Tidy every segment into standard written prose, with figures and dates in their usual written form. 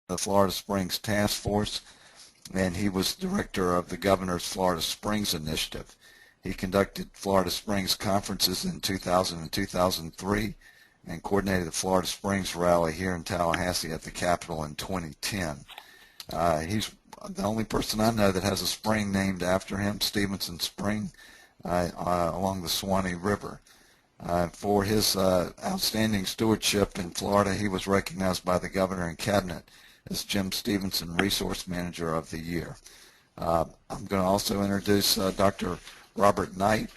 the Florida Springs Task Force, and he was director of the Governor's Florida Springs Initiative. He conducted Florida Springs conferences in 2000 and 2003 and coordinated the Florida Springs rally here in Tallahassee at the Capitol in 2010. He's the only person I know that has a spring named after him, Stevenson Spring, along the Suwannee River. For his outstanding stewardship in Florida, he was recognized by the governor and cabinet as Jim Stevenson Resource Manager of the Year. I'm going to also introduce Dr. Robert Knight.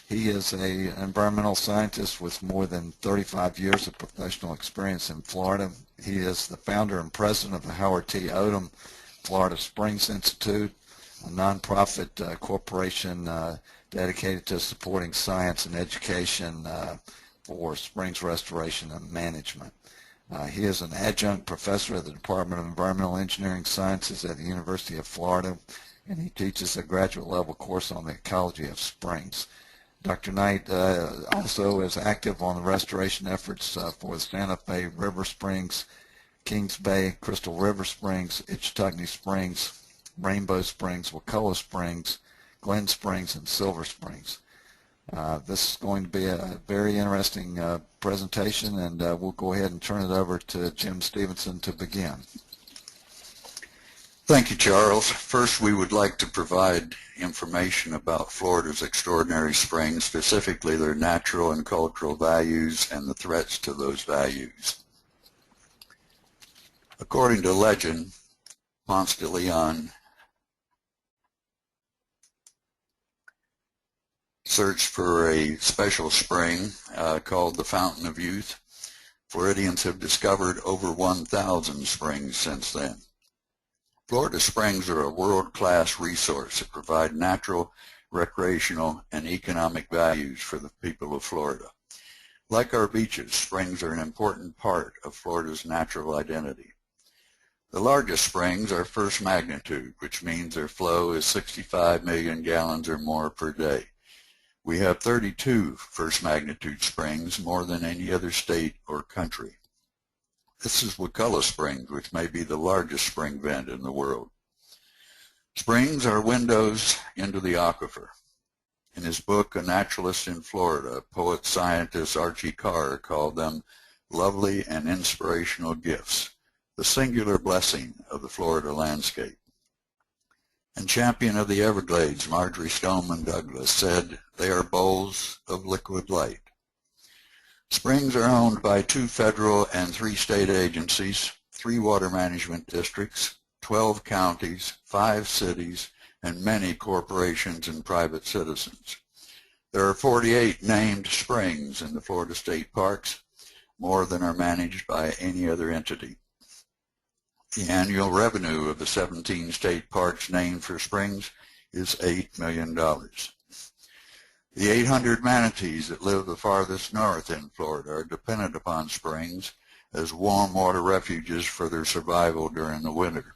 He is an environmental scientist with more than 35 years of professional experience in Florida. He is the founder and president of the Howard T. Odom Florida Springs Institute, a nonprofit corporation dedicated to supporting science and education for springs restoration and management. He is an adjunct professor at the Department of Environmental Engineering Sciences at the University of Florida, and he teaches a graduate level course on the ecology of springs. Dr. Knight also is active on the restoration efforts for the Santa Fe River Springs, Kings Bay, Crystal River Springs, Ichetucknee Springs, Rainbow Springs, Wakulla Springs, Glen Springs, and Silver Springs. This is going to be a very interesting presentation, and we'll go ahead and turn it over to Jim Stevenson to begin. Thank you, Charles. First, we would like to provide information about Florida's extraordinary springs, specifically their natural and cultural values and the threats to those values. According to legend, Ponce de Leon searched for a special spring called the Fountain of Youth. Floridians have discovered over 1,000 springs since then. Florida springs are a world-class resource that provide natural, recreational, and economic values for the people of Florida. Like our beaches, springs are an important part of Florida's natural identity. The largest springs are first magnitude, which means their flow is 65 million gallons or more per day. We have 32 first magnitude springs, more than any other state or country. This is Wakulla Springs, which may be the largest spring vent in the world. Springs are windows into the aquifer. In his book, A Naturalist in Florida, poet-scientist Archie Carr called them lovely and inspirational gifts, the singular blessing of the Florida landscape. And champion of the Everglades, Marjorie Stoneman Douglas, said, "They are bowls of liquid light." Springs are owned by 2 federal and 3 state agencies, 3 water management districts, 12 counties, 5 cities, and many corporations and private citizens. There are 48 named springs in the Florida state parks, more than are managed by any other entity. The annual revenue of the 17 state parks named for springs is $8 million. The 800 manatees that live the farthest north in Florida are dependent upon springs as warm water refuges for their survival during the winter.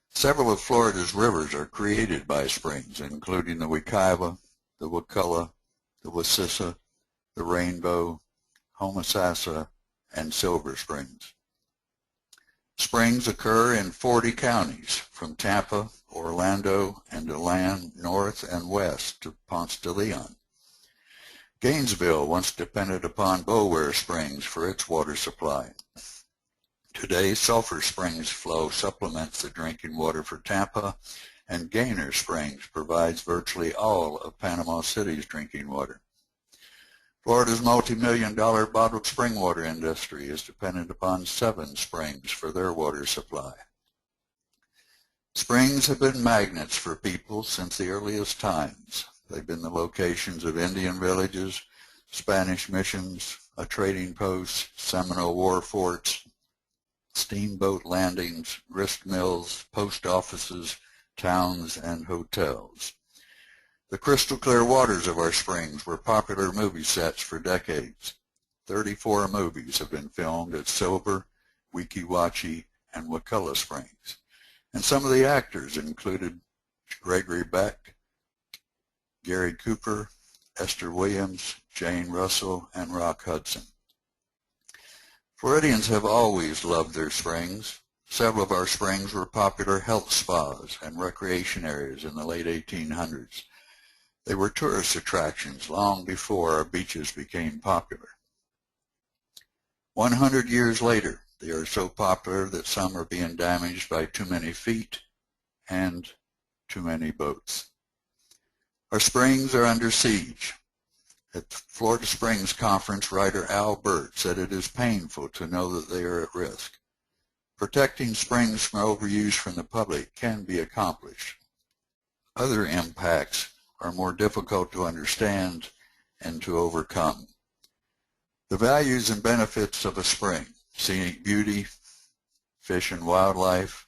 Several of Florida's rivers are created by springs, including the Wekiwa, the Wakulla, the Wasissa, the Rainbow, Homosassa, and Silver Springs. Springs occur in 40 counties, from Tampa, Orlando, and DeLand north and west to Ponce de Leon. Gainesville once depended upon Boulware Springs for its water supply. Today, Sulphur Springs flow supplements the drinking water for Tampa, and Gaynor Springs provides virtually all of Panama City's drinking water. Florida's multi-million-dollar bottled spring water industry is dependent upon 7 springs for their water supply. Springs have been magnets for people since the earliest times. They've been the locations of Indian villages, Spanish missions, a trading post, Seminole war forts, steamboat landings, grist mills, post offices, towns, and hotels. The crystal clear waters of our springs were popular movie sets for decades. 34 movies have been filmed at Silver, Weeki Wachee, and Wakulla Springs. And some of the actors included Gregory Beck, Gary Cooper, Esther Williams, Jane Russell, and Rock Hudson. Floridians have always loved their springs. Several of our springs were popular health spas and recreation areas in the late 1800s. They were tourist attractions long before our beaches became popular. 100 years later, they are so popular that some are being damaged by too many feet and too many boats. Our springs are under siege. At the Florida Springs Conference, writer Al Burt said it is painful to know that they are at risk. Protecting springs from overuse from the public can be accomplished. Other impacts are more difficult to understand and to overcome. The values and benefits of a spring, scenic beauty, fish and wildlife,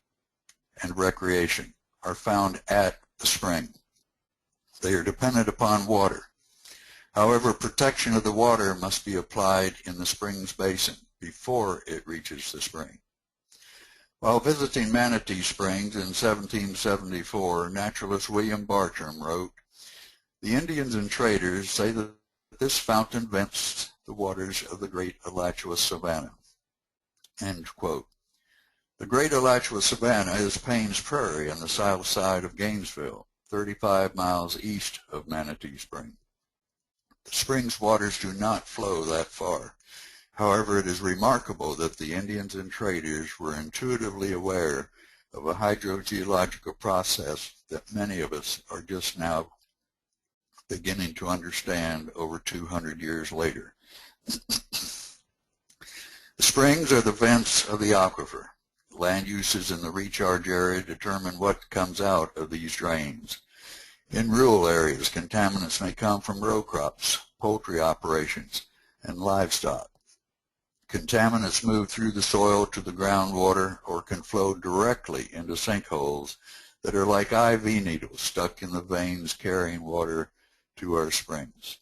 and recreation, are found at the spring. They are dependent upon water. However, protection of the water must be applied in the spring's basin before it reaches the spring. While visiting Manatee Springs in 1774, naturalist William Bartram wrote, "The Indians and traders say that this fountain vents the waters of the Great Alachua Savannah." End quote. The Great Alachua Savannah is Payne's Prairie on the south side of Gainesville, 35 miles east of Manatee Spring. The spring's waters do not flow that far. However, it is remarkable that the Indians and traders were intuitively aware of a hydrogeological process that many of us are just now beginning to understand over 200 years later. The springs are the vents of the aquifer. Land uses in the recharge area determine what comes out of these drains. In rural areas, contaminants may come from row crops, poultry operations, and livestock. Contaminants move through the soil to the groundwater or can flow directly into sinkholes that are like IV needles stuck in the veins carrying water to our springs.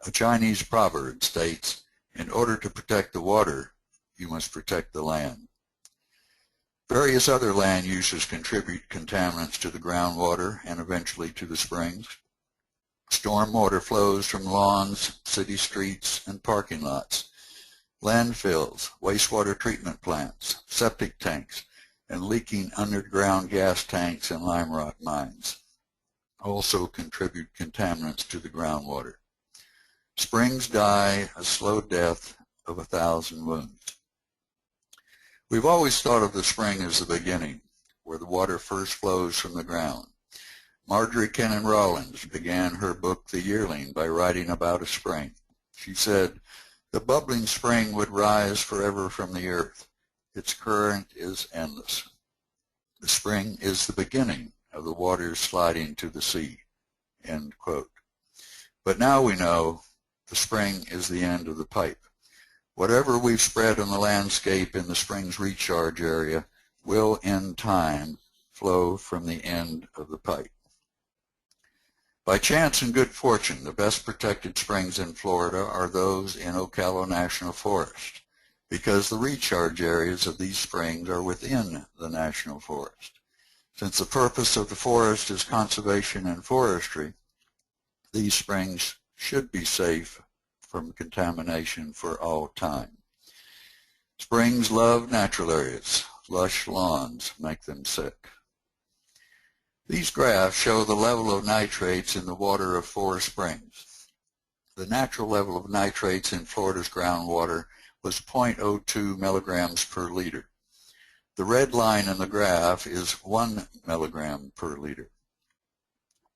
A Chinese proverb states, "In order to protect the water, you must protect the land." Various other land uses contribute contaminants to the groundwater and eventually to the springs. Storm water flows from lawns, city streets, and parking lots. Landfills, wastewater treatment plants, septic tanks, and leaking underground gas tanks and lime rock mines also contribute contaminants to the groundwater. Springs die a slow death of 1,000 wounds. We've always thought of the spring as the beginning, where the water first flows from the ground. Marjorie Kennan Rawlins began her book, The Yearling, by writing about a spring. She said, "The bubbling spring would rise forever from the earth. Its current is endless. The spring is the beginning of the waters sliding to the sea." End quote. But now we know the spring is the end of the pipe. Whatever we've spread on the landscape in the spring's recharge area will, in time, flow from the end of the pipe. By chance and good fortune, the best protected springs in Florida are those in Ocala National Forest, because the recharge areas of these springs are within the National Forest. Since the purpose of the forest is conservation and forestry, these springs should be safe from contamination for all time. Springs love natural areas. Lush lawns make them sick. These graphs show the level of nitrates in the water of 4 springs. The natural level of nitrates in Florida's groundwater was 0.02 milligrams per liter. The red line in the graph is 1 milligram per liter.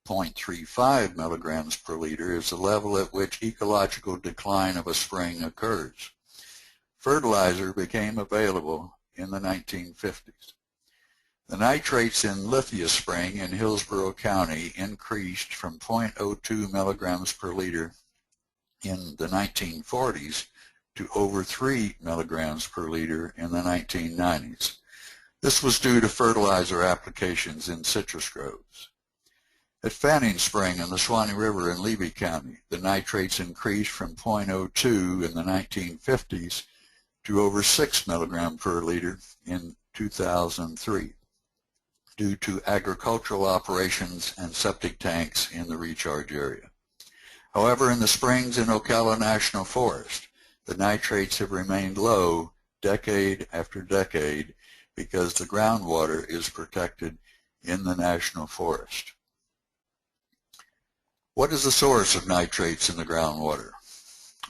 0.35 milligrams per liter is the level at which ecological decline of a spring occurs. Fertilizer became available in the 1950s. The nitrates in Lithia Spring in Hillsborough County increased from 0.02 milligrams per liter in the 1940s to over 3 milligrams per liter in the 1990s. This was due to fertilizer applications in citrus groves. At Fanning Spring in the Suwannee River in Levy County, the nitrates increased from 0.02 in the 1950s to over 6 milligrams per liter in 2003 due to agricultural operations and septic tanks in the recharge area. However, in the springs in Ocala National Forest, the nitrates have remained low decade after decade because the groundwater is protected in the national forest. What is the source of nitrates in the groundwater?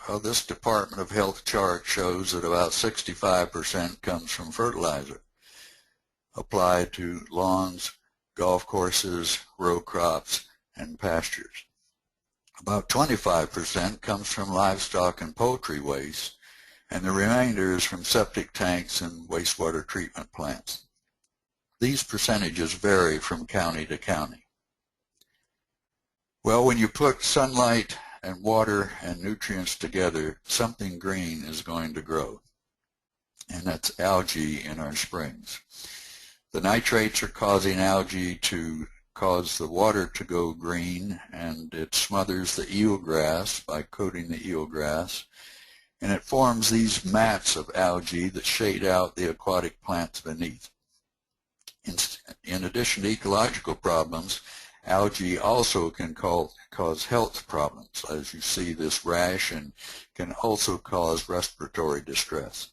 Well, this Department of Health chart shows that about 65% comes from fertilizer applied to lawns, golf courses, row crops, and pastures. About 25% comes from livestock and poultry waste, and the remainder is from septic tanks and wastewater treatment plants. These percentages vary from county to county. Well, when you put sunlight and water and nutrients together, something green is going to grow, and that's algae in our springs. The nitrates are causing algae to cause the water to go green, and it smothers the eelgrass by coating the eelgrass, and it forms these mats of algae that shade out the aquatic plants beneath. In addition to ecological problems, algae also can cause health problems, as you see this rash, and can also cause respiratory distress.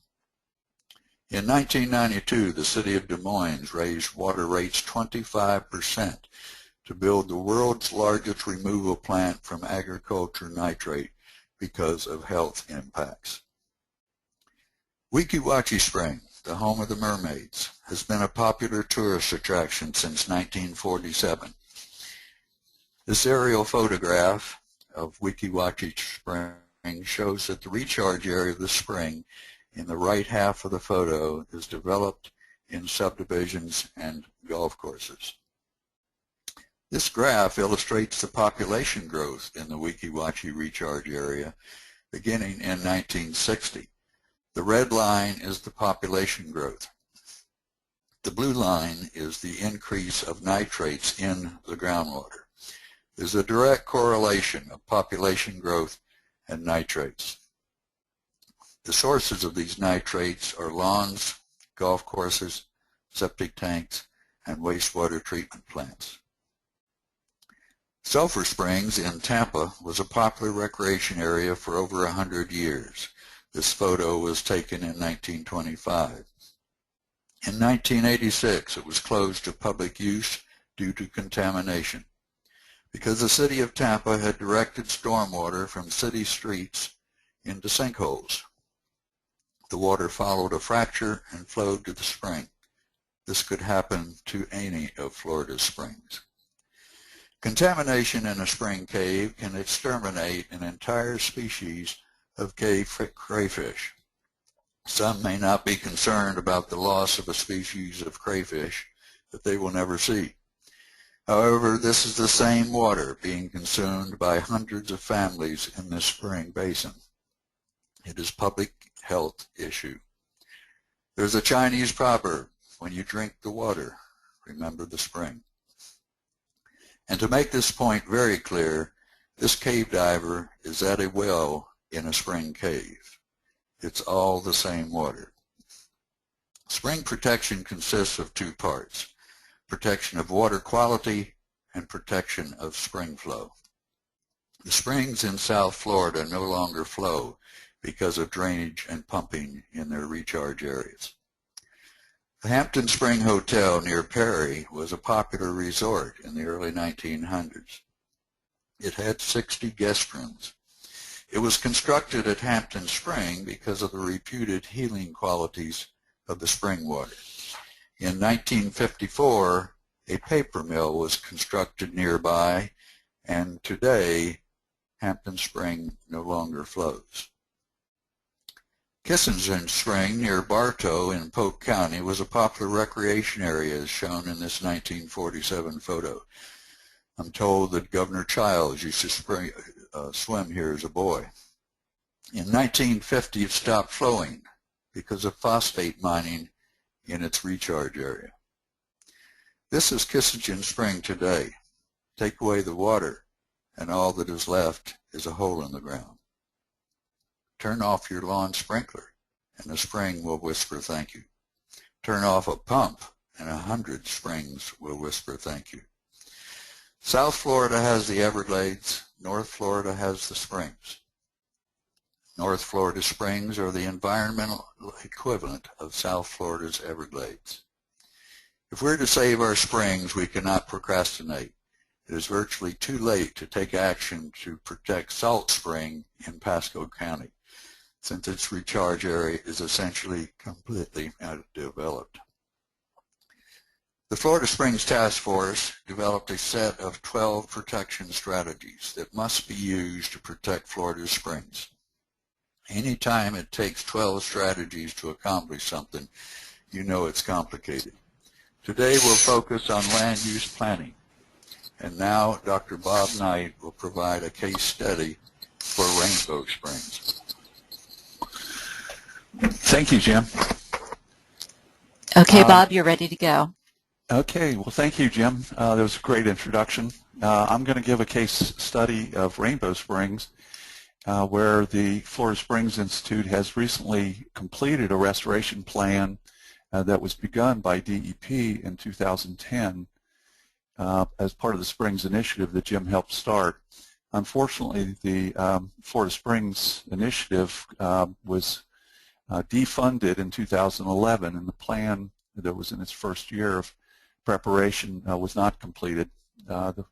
In 1992, the city of Des Moines raised water rates 25% to build the world's largest removal plant from agriculture nitrate because of health impacts. Weeki Wachee Spring, the home of the mermaids, has been a popular tourist attraction since 1947. This aerial photograph of Weeki Wachee Spring shows that the recharge area of the spring in the right half of the photo is developed in subdivisions and golf courses. This graph illustrates the population growth in the Weeki Wachee recharge area beginning in 1960. The red line is the population growth. The blue line is the increase of nitrates in the groundwater. There's a direct correlation of population growth and nitrates. The sources of these nitrates are lawns, golf courses, septic tanks, and wastewater treatment plants. Sulphur Springs in Tampa was a popular recreation area for over 100 years. This photo was taken in 1925. In 1986, it was closed to public use due to contamination because the city of Tampa had directed stormwater from city streets into sinkholes. The water followed a fracture and flowed to the spring. This could happen to any of Florida's springs. Contamination in a spring cave can exterminate an entire species of cave crayfish. Some may not be concerned about the loss of a species of crayfish that they will never see. However, this is the same water being consumed by hundreds of families in this spring basin. It is a public health issue. There's a Chinese proverb, when you drink the water, remember the spring. And to make this point very clear, this cave diver is at a well in a spring cave. It's all the same water. Spring protection consists of two parts: protection of water quality and protection of spring flow. The springs in South Florida no longer flow because of drainage and pumping in their recharge areas. The Hampton Spring Hotel near Perry was a popular resort in the early 1900s. It had 60 guest rooms. It was constructed at Hampton Spring because of the reputed healing qualities of the spring water. In 1954, a paper mill was constructed nearby, and today Hampton Spring no longer flows. Kissingen Spring near Bartow in Polk County was a popular recreation area as shown in this 1947 photo. I'm told that Governor Childs used to swim here as a boy. In 1950 it stopped flowing because of phosphate mining in its recharge area. This is Kissingen Spring today. Take away the water and all that is left is a hole in the ground. Turn off your lawn sprinkler and the spring will whisper thank you. Turn off a pump and 100 springs will whisper thank you. South Florida has the Everglades, North Florida has the springs. North Florida Springs are the environmental equivalent of South Florida's Everglades. If we're to save our springs, we cannot procrastinate. It is virtually too late to take action to protect Salt Spring in Pasco County, since its recharge area is essentially completely undeveloped. The Florida Springs Task Force developed a set of 12 protection strategies that must be used to protect Florida's springs. Anytime it takes 12 strategies to accomplish something, you know it's complicated. Today we'll focus on land use planning. And now Dr. Bob Knight will provide a case study for Rainbow Springs. Thank you, Jim. Okay, Bob, you're ready to go. Okay, well, thank you, Jim. That was a great introduction. I'm going to give a case study of Rainbow Springs, where the Florida Springs Institute has recently completed a restoration plan that was begun by DEP in 2010 as part of the Springs Initiative that Jim helped start. Unfortunately, the Florida Springs Initiative was defunded in 2011, and the plan that was in its first year of preparation was not completed. The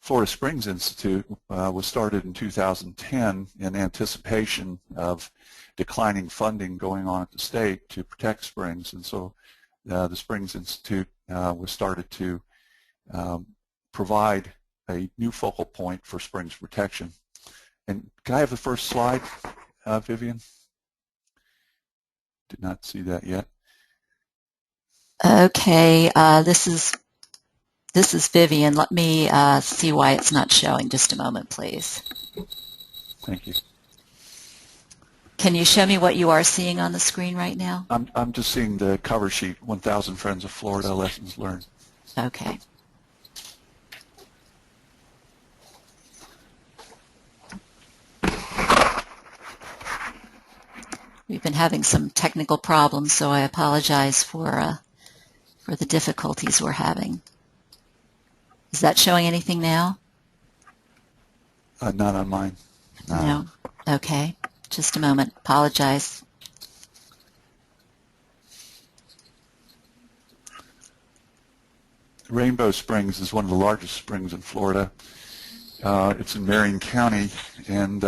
Florida Springs Institute was started in 2010 in anticipation of declining funding going on at the state to protect springs, and so the Springs Institute was started to provide a new focal point for springs protection. And can I have the first slide, Vivian? Did not see that yet. Okay, this is Vivian. Let me see why it's not showing. Just a moment, please. Thank you. Can you show me what you are seeing on the screen right now? I'm just seeing the cover sheet, 1,000 Friends of Florida Lessons Learned. Okay. We've been having some technical problems, so I apologize for the difficulties we're having. Is that showing anything now? Not on mine. No. Okay. Just a moment. Apologize. Rainbow Springs is one of the largest springs in Florida. It's in Marion County, and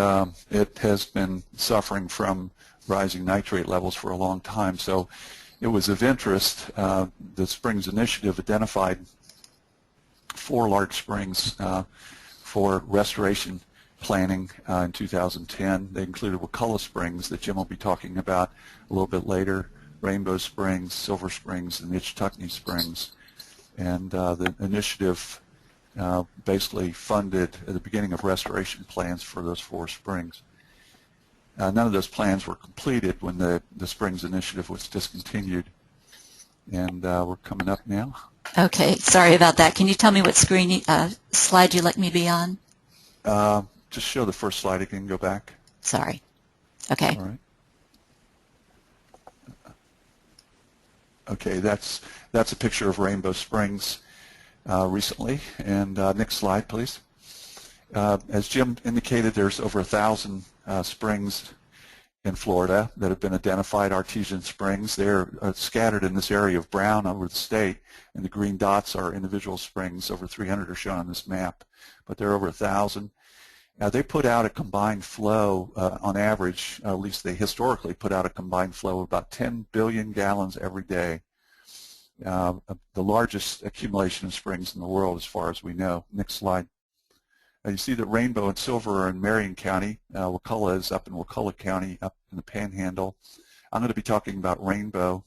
it has been suffering from rising nitrate levels for a long time. So it was of interest. The Springs Initiative identified 4 large springs for restoration planning in 2010. They included Wakulla Springs, that Jim will be talking about a little bit later, Rainbow Springs, Silver Springs, and Ichetucknee Springs. And the initiative basically funded at the beginning of restoration plans for those 4 springs. None of those plans were completed when the Springs Initiative was discontinued. And we're coming up now. Okay, sorry about that. Can you tell me what slide you'd like me to be on? Just show the first slide again, go back. Sorry. Okay. All right. Okay, that's a picture of Rainbow Springs recently. And next slide, please. As Jim indicated, there's over 1,000 springs in Florida that have been identified, artesian springs. They're scattered in this area of brown over the state, and the green dots are individual springs. Over 300 are shown on this map, but there are over 1,000. They put out a combined flow, on average, at least they historically put out a combined flow of about 10 billion gallons every day. The largest accumulation of springs in the world as far as we know. Next slide. You see that Rainbow and Silver are in Marion County. Wakulla is up in Wakulla County, up in the Panhandle. I'm going to be talking about Rainbow.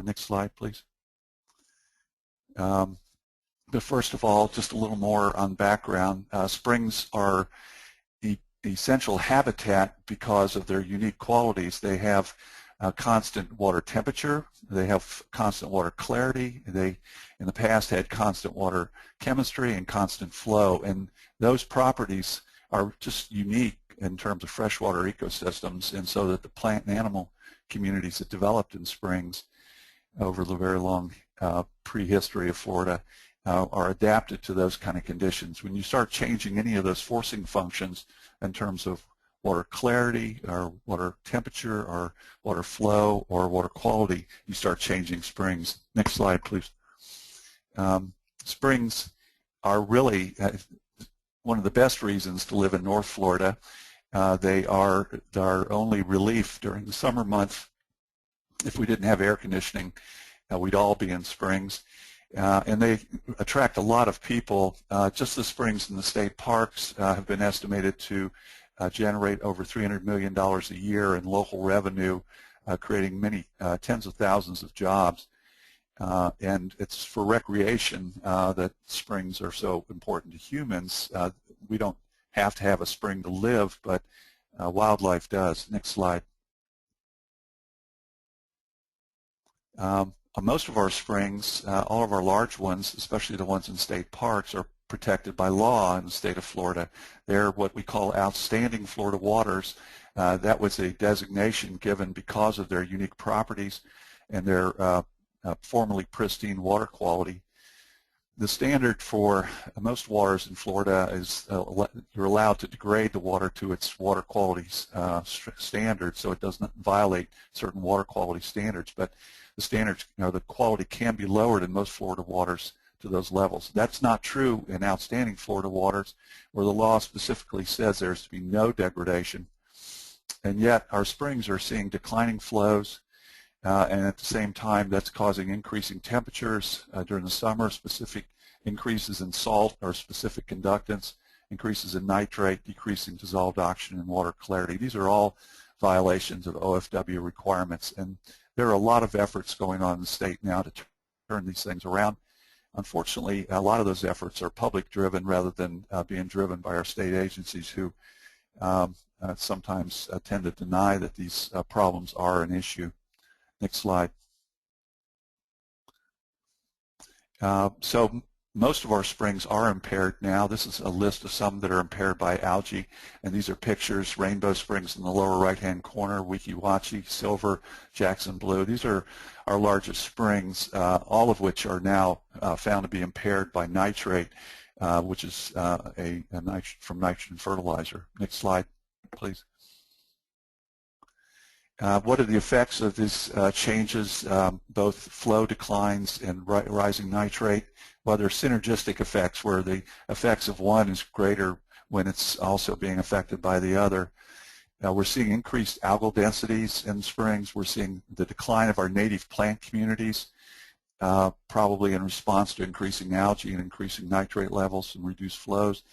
Next slide, please. But first of all, just a little more on background. Springs are essential habitat because of their unique qualities. They have constant water temperature. They have constant water clarity. They, in the past, had constant water chemistry and constant flow. And those properties are just unique in terms of freshwater ecosystems, and so that the plant and animal communities that developed in springs over the very long prehistory of Florida are adapted to those kind of conditions. When you start changing any of those forcing functions in terms of water clarity or water temperature or water flow or water quality, you start changing springs. Next slide, please. Springs are really one of the best reasons to live in North Florida. They are our only relief during the summer months. If we didn't have air conditioning, we'd all be in springs. And they attract a lot of people. Just the springs in the state parks have been estimated to generate over $300 million a year in local revenue, creating many tens of thousands of jobs. And it's for recreation that springs are so important to humans. We don't have to have a spring to live, but wildlife does. Next slide. Most of our springs, all of our large ones, especially the ones in state parks, are protected by law in the state of Florida. They're what we call outstanding Florida waters. That was a designation given because of their unique properties and their formerly pristine water quality. The standard for most waters in Florida is you're allowed to degrade the water to its water quality standards, so it doesn't violate certain water quality standards. But the standards, the quality can be lowered in most Florida waters to those levels. That's not true in outstanding Florida waters, where the law specifically says there's to be no degradation. And yet our springs are seeing declining flows, and at the same time that's causing increasing temperatures during the summer, specific increases in salt or specific conductance, increases in nitrate, decreasing dissolved oxygen and water clarity. These are all violations of OFW requirements, and there are a lot of efforts going on in the state now to turn these things around. Unfortunately, a lot of those efforts are public-driven rather than being driven by our state agencies, who sometimes tend to deny that these problems are an issue. Next slide. So most of our springs are impaired now. This is a list of some that are impaired by algae, and these are pictures. Rainbow Springs in the lower right-hand corner, Weeki Wachee, Silver, Jackson Blue. These are our largest springs, all of which are now found to be impaired by nitrate, which is from nitrogen fertilizer. Next slide, please. What are the effects of these changes, both flow declines and rising nitrate? Well, there are synergistic effects where the effects of one is greater when it's also being affected by the other. We're seeing increased algal densities in springs. We're seeing the decline of our native plant communities, probably in response to increasing algae and increasing nitrate levels and reduced flows.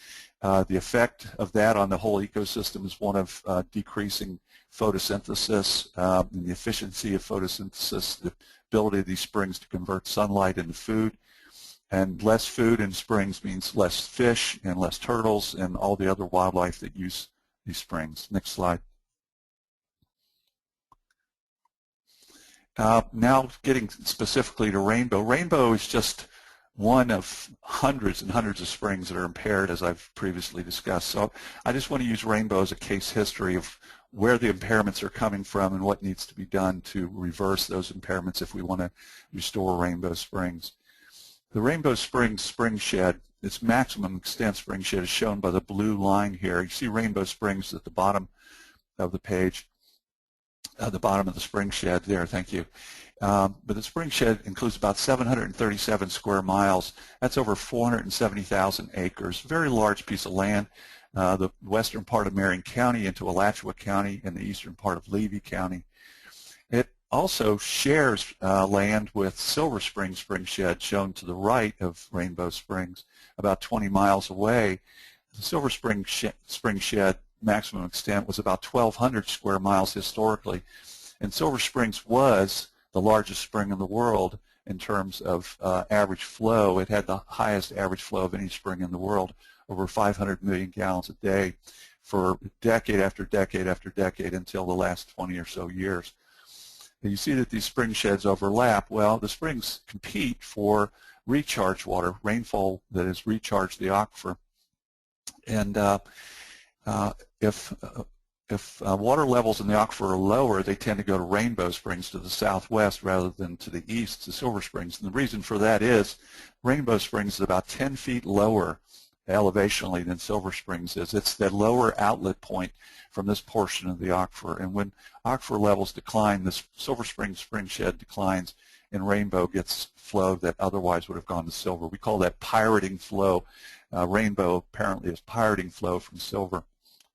The effect of that on the whole ecosystem is one of decreasing photosynthesis and the efficiency of photosynthesis, the ability of these springs to convert sunlight into food. And less food in springs means less fish and less turtles and all the other wildlife that use these springs. Next slide. Now getting specifically to Rainbow. Rainbow is just one of hundreds and hundreds of springs that are impaired, as I've previously discussed. So I just want to use Rainbow as a case history of where the impairments are coming from and what needs to be done to reverse those impairments if we want to restore Rainbow Springs. The Rainbow Springs spring shed, its maximum extent spring shed, is shown by the blue line here. You see Rainbow Springs at the bottom of the page, at the bottom of the spring shed there, thank you. But the spring shed includes about 737 square miles. That's over 470,000 acres, very large piece of land. The western part of Marion County into Alachua County and the eastern part of Levy County. It also shares land with Silver Springs Spring Shed, shown to the right of Rainbow Springs, about 20 miles away. The Silver Spring Shed maximum extent was about 1,200 square miles historically, and Silver Springs was the largest spring in the world in terms of average flow. It had the highest average flow of any spring in the world, over 500 million gallons a day for decade after decade after decade until the last 20 or so years. And you see that these spring sheds overlap. Well, the springs compete for recharge water, rainfall that has recharged the aquifer. And if water levels in the aquifer are lower, they tend to go to Rainbow Springs to the southwest rather than to the east to Silver Springs. And the reason for that is Rainbow Springs is about 10 feet lower elevationally than Silver Springs is. It's the lower outlet point from this portion of the aquifer, and when aquifer levels decline, this Silver Springs spring shed declines, and Rainbow gets flow that otherwise would have gone to Silver. We call that pirating flow. Rainbow apparently is pirating flow from Silver.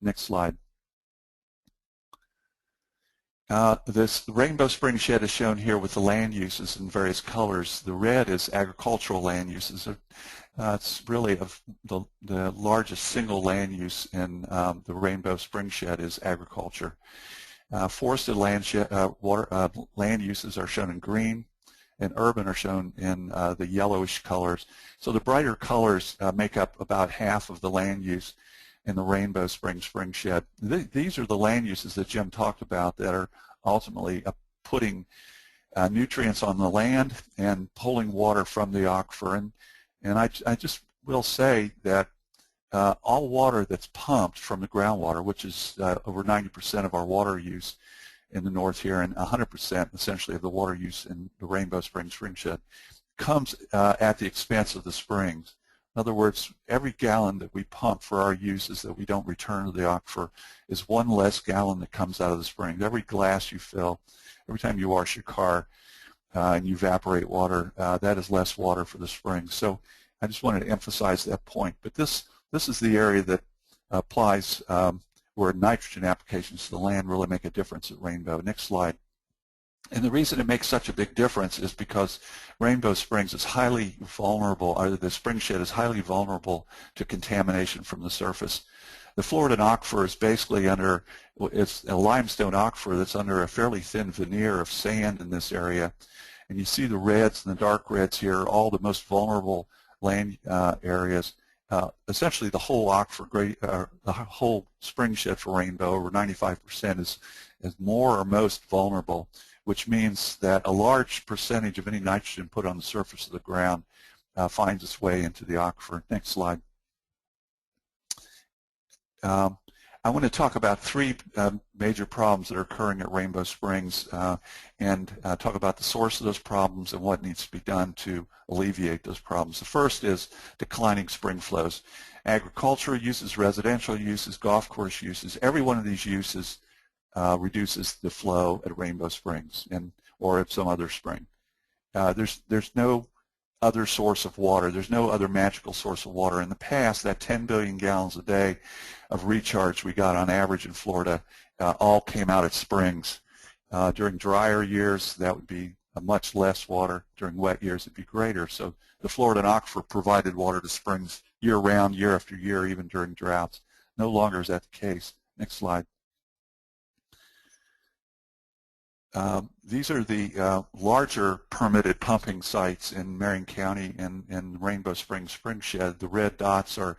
Next slide. This Rainbow Spring Shed is shown here with the land uses in various colors. The red is agricultural land uses. It's really the largest single land use in the Rainbow Spring Shed is agriculture. Forested land uses are shown in green, and urban are shown in the yellowish colors. So the brighter colors make up about half of the land use in the Rainbow Spring Shed. These are the land uses that Jim talked about that are ultimately putting nutrients on the land and pulling water from the aquifer. And I just will say that all water that's pumped from the groundwater, which is over 90% of our water use in the north here, and 100% essentially of the water use in the Rainbow Spring Shed, comes at the expense of the springs. In other words, every gallon that we pump for our uses that we don't return to the aquifer is one less gallon that comes out of the springs. Every glass you fill, every time you wash your car and you evaporate water, that is less water for the springs. So I just wanted to emphasize that point. But this is the area that applies where nitrogen applications to the land really make a difference at Rainbow. Next slide. And the reason it makes such a big difference is because Rainbow Springs is highly vulnerable, or the spring shed is highly vulnerable to contamination from the surface. The Floridan aquifer is basically it's a limestone aquifer that's under a fairly thin veneer of sand in this area. And you see the reds and the dark reds here, all the most vulnerable land areas. Essentially the whole aquifer, the whole spring shed for Rainbow, over 95% is more or most vulnerable, which means that a large percentage of any nitrogen put on the surface of the ground finds its way into the aquifer. Next slide. I want to talk about three major problems that are occurring at Rainbow Springs and talk about the source of those problems and what needs to be done to alleviate those problems. The first is declining spring flows. Agricultural uses, residential uses, golf course uses, every one of these uses reduces the flow at Rainbow Springs or at some other spring. There's no other source of water. There's no other magical source of water. In the past, that 10 billion gallons a day of recharge we got on average in Florida all came out at springs. During drier years, that would be much less water. During wet years, it'd be greater. So the Floridan aquifer provided water to springs year-round, year after year, even during droughts. No longer is that the case. Next slide. These are the larger permitted pumping sites in Marion County and Rainbow Springs Spring Shed. The red dots are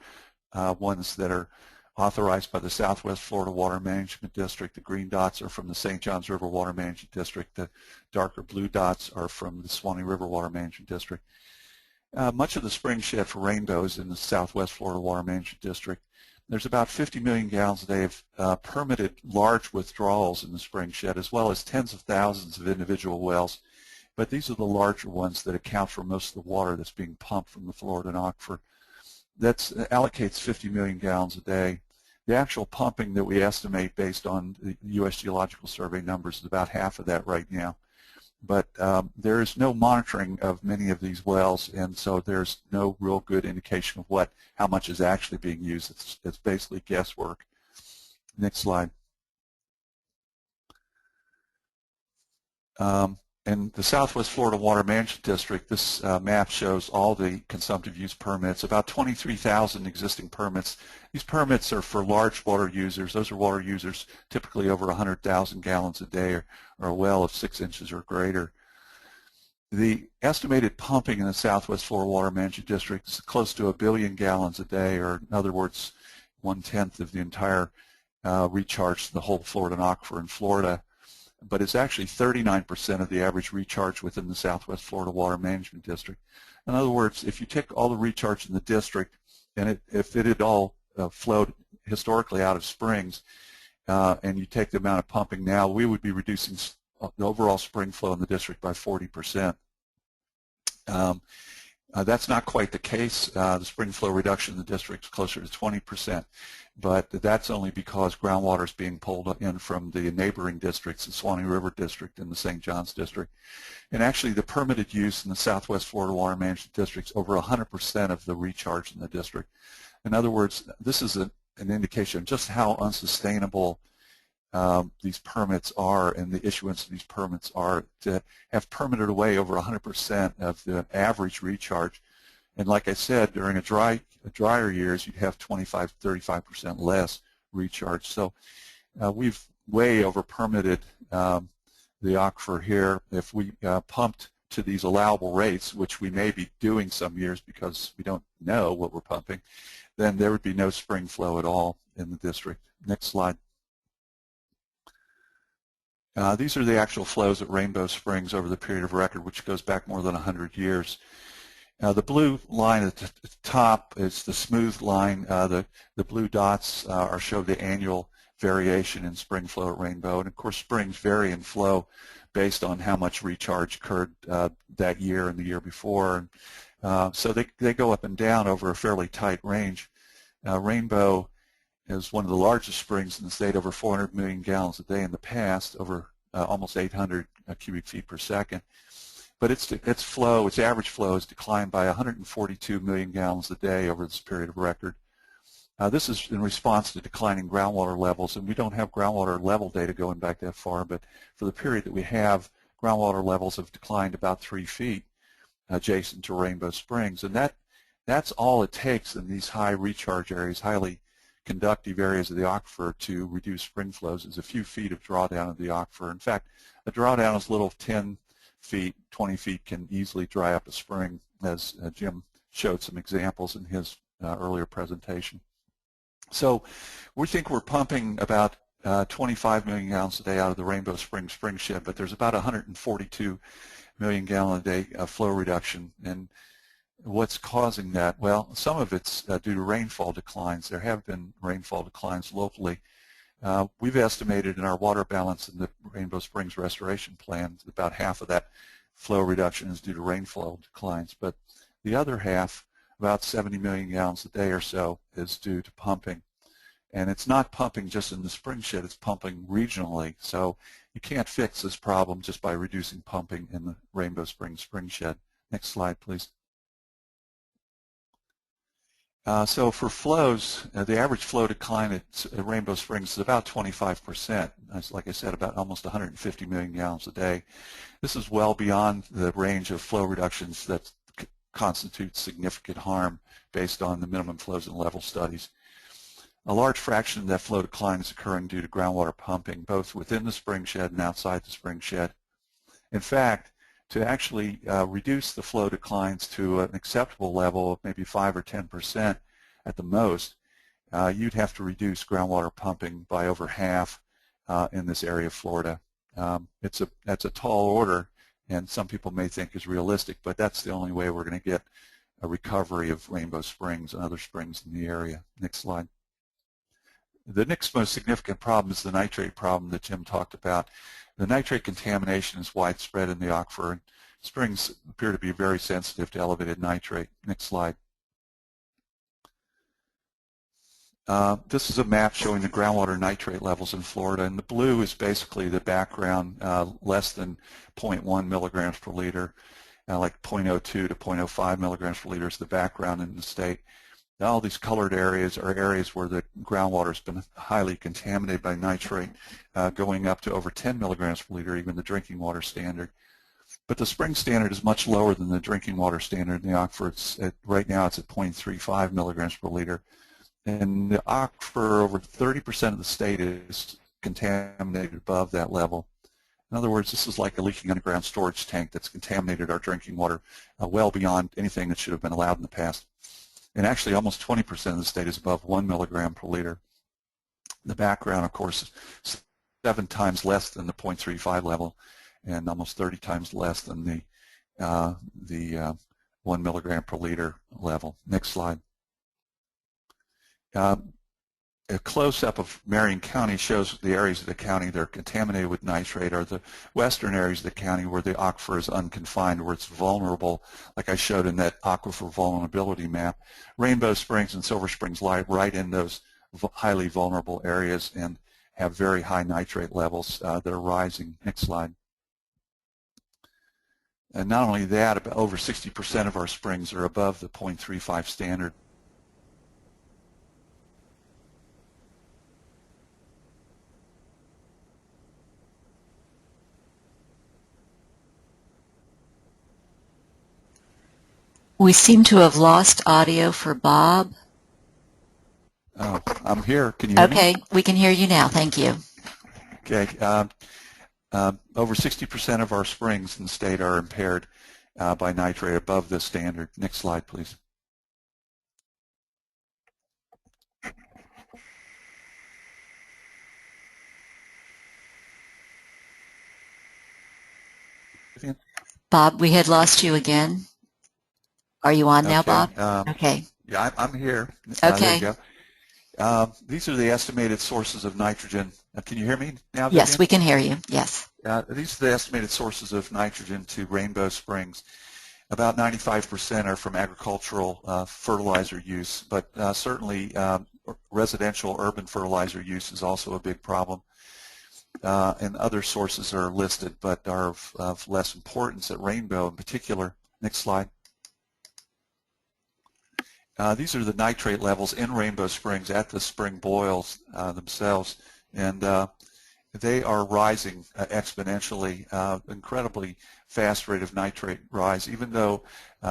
ones that are authorized by the Southwest Florida Water Management District. The green dots are from the St. Johns River Water Management District. The darker blue dots are from the Swanee River Water Management District. Much of the spring shed for Rainbow is in the Southwest Florida Water Management District. There's about 50 million gallons a day of permitted large withdrawals in the spring shed, as well as tens of thousands of individual wells. But these are the larger ones that account for most of the water that's being pumped from the Floridan aquifer. That allocates 50 million gallons a day. The actual pumping that we estimate based on the U.S. Geological Survey numbers is about half of that right now. But there is no monitoring of many of these wells, and so there's no real good indication of how much is actually being used. It's basically guesswork. Next slide. In the Southwest Florida Water Management District, this map shows all the consumptive use permits, about 23,000 existing permits. These permits are for large water users. Those are water users typically over 100,000 gallons a day or a well of 6 inches or greater. The estimated pumping in the Southwest Florida Water Management District is close to 1 billion gallons a day, or in other words, 1/10 of the entire recharge to the whole Floridan aquifer in Florida. But it's actually 39% of the average recharge within the Southwest Florida Water Management District. In other words, if you take all the recharge in the district, and if it had all flowed historically out of springs, and you take the amount of pumping now, we would be reducing the overall spring flow in the district by 40%. That's not quite the case. The spring flow reduction in the district is closer to 20%, but that's only because groundwater is being pulled in from the neighboring districts, the Swanee River District and the St. Johns District. And actually the permitted use in the Southwest Florida Water Management District is over 100% of the recharge in the district. In other words, this is an indication of just how unsustainable these permits are and the issuance of these permits are to have permitted away over 100% of the average recharge. And like I said, during drier years, you'd have 25-35% less recharge. So we've way over permitted the aquifer here. If we pumped to these allowable rates, which we may be doing some years because we don't know what we're pumping, then there would be no spring flow at all in the district. Next slide. These are the actual flows at Rainbow Springs over the period of record, which goes back more than 100 years. The blue line at the top is the smooth line. The blue dots show the annual variation in spring flow at Rainbow. And of course, springs vary in flow based on how much recharge occurred that year and the year before. So they go up and down over a fairly tight range. Rainbow is one of the largest springs in the state, over 400 million gallons a day in the past, over almost 800 cubic feet per second. But its average flow has declined by 142 million gallons a day over this period of record. This is in response to declining groundwater levels, and we don't have groundwater level data going back that far, but for the period that we have, groundwater levels have declined about 3 feet adjacent to Rainbow Springs, and that's all it takes in these high recharge areas, highly conductive areas of the aquifer to reduce spring flows is a few feet of drawdown of the aquifer. In fact, a drawdown as little as 10 feet, 20 feet can easily dry up a spring, as Jim showed some examples in his earlier presentation. So we think we're pumping about 25 million gallons a day out of the Rainbow Springs spring shed, but there's about 142 million gallon a day flow reduction. And what's causing that? Well, some of it's due to rainfall declines. There have been rainfall declines locally. We've estimated in our water balance in the Rainbow Springs restoration plan about half of that flow reduction is due to rainfall declines, but the other half, about 70 million gallons a day or so, is due to pumping. And it's not pumping just in the spring shed, it's pumping regionally. So you can't fix this problem just by reducing pumping in the Rainbow Springs spring shed. Next slide, please. So for flows, the average flow decline at Rainbow Springs is about 25%. Like I said, about almost 150 million gallons a day. This is well beyond the range of flow reductions that constitute significant harm based on the minimum flows and level studies. A large fraction of that flow decline is occurring due to groundwater pumping, both within the spring shed and outside the spring shed. In fact, to actually reduce the flow declines to an acceptable level of maybe 5 or 10% at the most, you'd have to reduce groundwater pumping by over half in this area of Florida. That's a tall order, and some people may think is realistic, but that's the only way we're going to get a recovery of Rainbow Springs and other springs in the area. Next slide. The next most significant problem is the nitrate problem that Jim talked about. The nitrate contamination is widespread in the aquifer, and springs appear to be very sensitive to elevated nitrate. Next slide. This is a map showing the groundwater nitrate levels in Florida, and the blue is basically the background, less than 0.1 milligrams per liter, like 0.02 to 0.05 milligrams per liter is the background in the state. All these colored areas are areas where the groundwater has been highly contaminated by nitrate, going up to over 10 milligrams per liter, even the drinking water standard. But the spring standard is much lower than the drinking water standard in the aquifer. Right now it's at 0.35 milligrams per liter. And the aquifer, over 30% of the state is contaminated above that level. In other words, this is like a leaking underground storage tank that's contaminated our drinking water well beyond anything that should have been allowed in the past. And actually almost 20% of the state is above 1 milligram per liter. The background, of course, is 7 times less than the 0.35 level and almost 30 times less than the 1 milligram per liter level. Next slide. a close-up of Marion County shows the areas of the county that are contaminated with nitrate are the western areas of the county where the aquifer is unconfined, where it's vulnerable, like I showed in that aquifer vulnerability map. Rainbow Springs and Silver Springs lie right in those highly vulnerable areas and have very high nitrate levels that are rising. Next slide. And not only that, about over 60% of our springs are above the 0.35 standard. We seem to have lost audio for Bob. Oh, I'm here. Can you hear me? Okay, we can hear you now. Thank you. Okay. Over 60% of our springs in the state are impaired by nitrate above this standard. Next slide, please. Bob, we had lost you again. Are you on now, Okay. Bob? Okay. Yeah, I'm here. Okay. There you go. These are the estimated sources of nitrogen. Can you hear me now, Vivian? Yes, we can hear you. Yes. These are the estimated sources of nitrogen to Rainbow Springs. About 95% are from agricultural fertilizer use, but certainly residential urban fertilizer use is also a big problem. And other sources are listed but are of less importance at Rainbow in particular. Next slide. These are the nitrate levels in Rainbow Springs at the spring boils themselves, and they are rising exponentially, incredibly fast rate of nitrate rise. Even though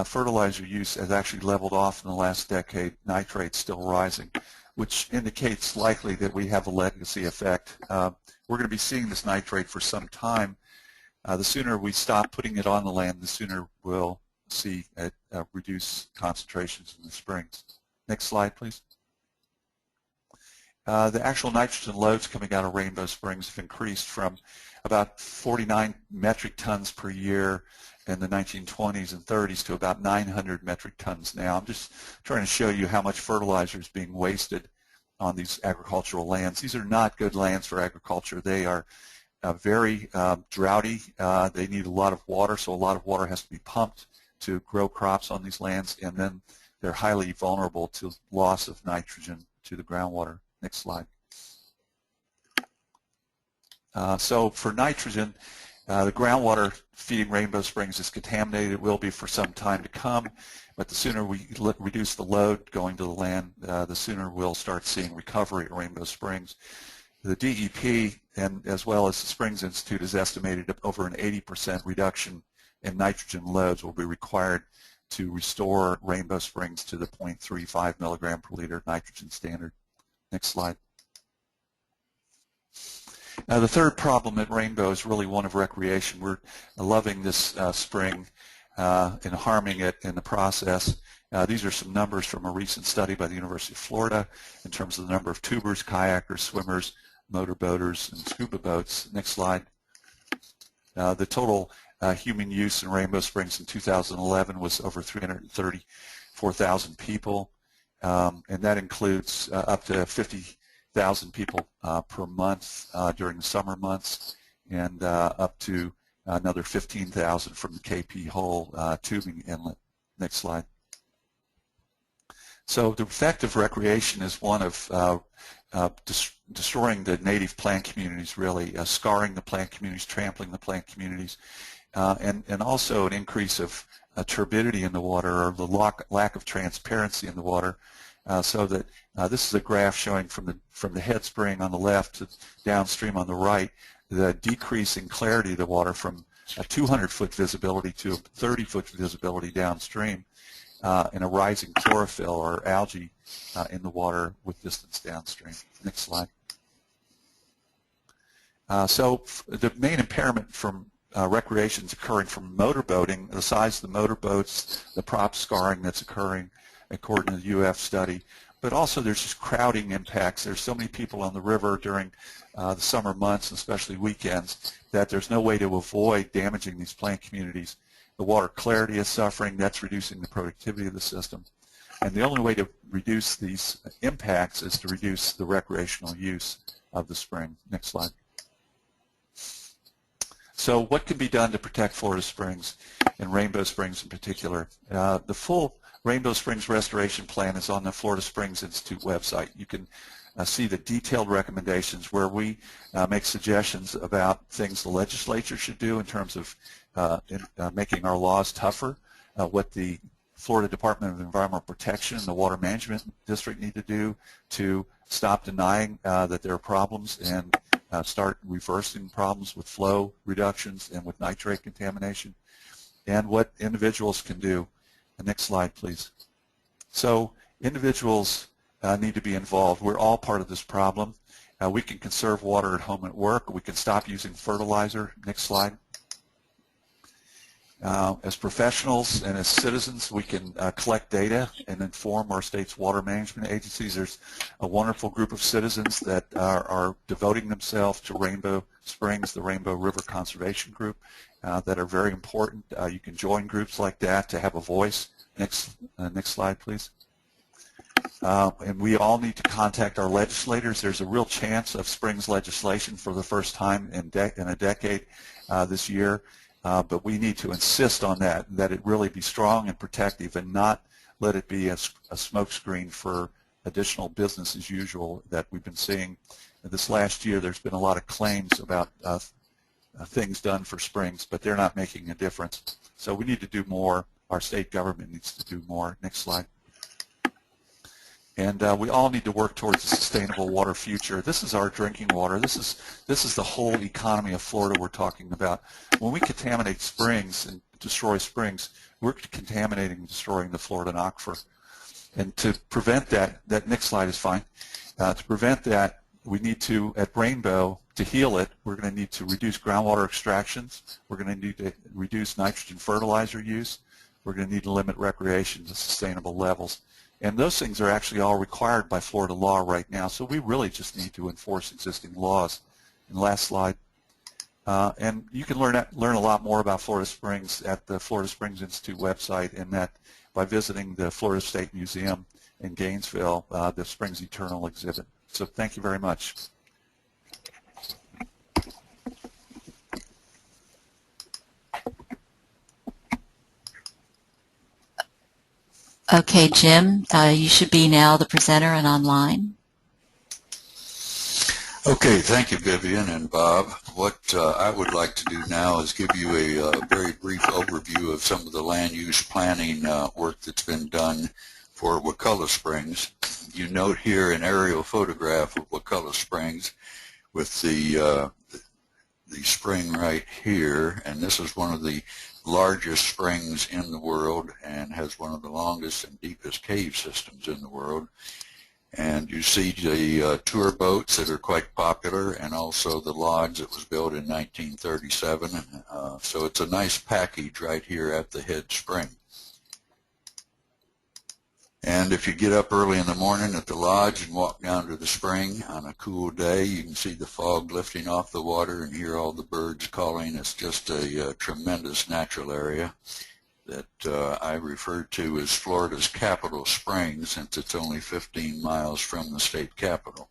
fertilizer use has actually leveled off in the last decade, nitrate's still rising, which indicates likely that we have a legacy effect. We're going to be seeing this nitrate for some time. The sooner we stop putting it on the land, the sooner we'll see it reduce concentrations in the springs. Next slide, please. The actual nitrogen loads coming out of Rainbow Springs have increased from about 49 metric tons per year in the 1920s and 30s to about 900 metric tons now. I'm just trying to show you how much fertilizer is being wasted on these agricultural lands. These are not good lands for agriculture. They are very droughty. They need a lot of water, so a lot of water has to be pumped to grow crops on these lands, and then they're highly vulnerable to loss of nitrogen to the groundwater. Next slide. So for nitrogen, the groundwater feeding Rainbow Springs is contaminated. It will be for some time to come, but the sooner we reduce the load going to the land, the sooner we'll start seeing recovery at Rainbow Springs. The DEP, and as well as the Springs Institute, has estimated that over an 80% reduction in nitrogen loads will be required to restore Rainbow Springs to the 0.35 milligram per liter nitrogen standard. Next slide. The third problem at Rainbow is really one of recreation. We're loving this spring and harming it in the process. These are some numbers from a recent study by the University of Florida in terms of the number of tubers, kayakers, swimmers, motorboaters, and scuba boats. Next slide. The total human use in Rainbow Springs in 2011 was over 334,000 people, and that includes up to 50,000 people per month during the summer months, and up to another 15,000 from the KP Hole tubing inlet. Next slide. So the effect of recreation is one of destroying the native plant communities, really, scarring the plant communities, trampling the plant communities, and also an increase of turbidity in the water, or the lack of transparency in the water, so that this is a graph showing from the head spring on the left to downstream on the right, the decrease in clarity of the water from a 200-foot visibility to a 30-foot visibility downstream, and a rising chlorophyll or algae in the water with distance downstream. Next slide. So the main impairment from recreation is occurring from motorboating, the size of the motorboats, the prop scarring that's occurring according to the UF study, but also there's just crowding impacts. There's so many people on the river during the summer months, especially weekends, that there's no way to avoid damaging these plant communities. The water clarity is suffering. That's reducing the productivity of the system. And the only way to reduce these impacts is to reduce the recreational use of the spring. Next slide. So what can be done to protect Florida Springs and Rainbow Springs in particular? The full Rainbow Springs Restoration Plan is on the Florida Springs Institute website. You can see the detailed recommendations where we make suggestions about things the legislature should do in terms of making our laws tougher, what the Florida Department of Environmental Protection and the Water Management District need to do to stop denying that there are problems and start reversing problems with flow reductions and with nitrate contamination, and what individuals can do. The next slide, please. So individuals need to be involved. We're all part of this problem. We can conserve water at home and at work. We can stop using fertilizer. Next slide. As professionals and as citizens, we can collect data and inform our state's water management agencies. There's a wonderful group of citizens that are devoting themselves to Rainbow Springs, the Rainbow River Conservation Group, that are very important. You can join groups like that to have a voice. Next slide, please. And we all need to contact our legislators. There's a real chance of Springs legislation for the first time in a decade this year. But we need to insist on that it really be strong and protective and not let it be a smokescreen for additional business as usual that we've been seeing. This last year there's been a lot of claims about things done for Springs, but they're not making a difference. So we need to do more. Our state government needs to do more. Next slide. And we all need to work towards a sustainable water future. This is our drinking water. This is the whole economy of Florida we're talking about. When we contaminate springs and destroy springs, we're contaminating and destroying the Florida aquifer. And to prevent that next slide is fine. To prevent that, we need to, at Rainbow, to heal it, we're going to need to reduce groundwater extractions. We're going to need to reduce nitrogen fertilizer use. We're going to need to limit recreation to sustainable levels. And those things are actually all required by Florida law right now, so we really just need to enforce existing laws. And last slide. And you can learn a lot more about Florida Springs at the Florida Springs Institute website, and that by visiting the Florida State Museum in Gainesville, the Springs Eternal exhibit. So thank you very much. Okay, Jim, you should be now the presenter and online. Okay, thank you, Vivian and Bob. What I would like to do now is give you a very brief overview of some of the land use planning work that's been done for Wakulla Springs. You note here an aerial photograph of Wakulla Springs with the spring right here, and this is one of the largest springs in the world and has one of the longest and deepest cave systems in the world. And you see the tour boats that are quite popular, and also the lodge that was built in 1937. So it's a nice package right here at the head spring. And if you get up early in the morning at the lodge and walk down to the spring on a cool day, you can see the fog lifting off the water and hear all the birds calling. It's just a tremendous natural area that I refer to as Florida's capital spring, since it's only 15 miles from the state capital.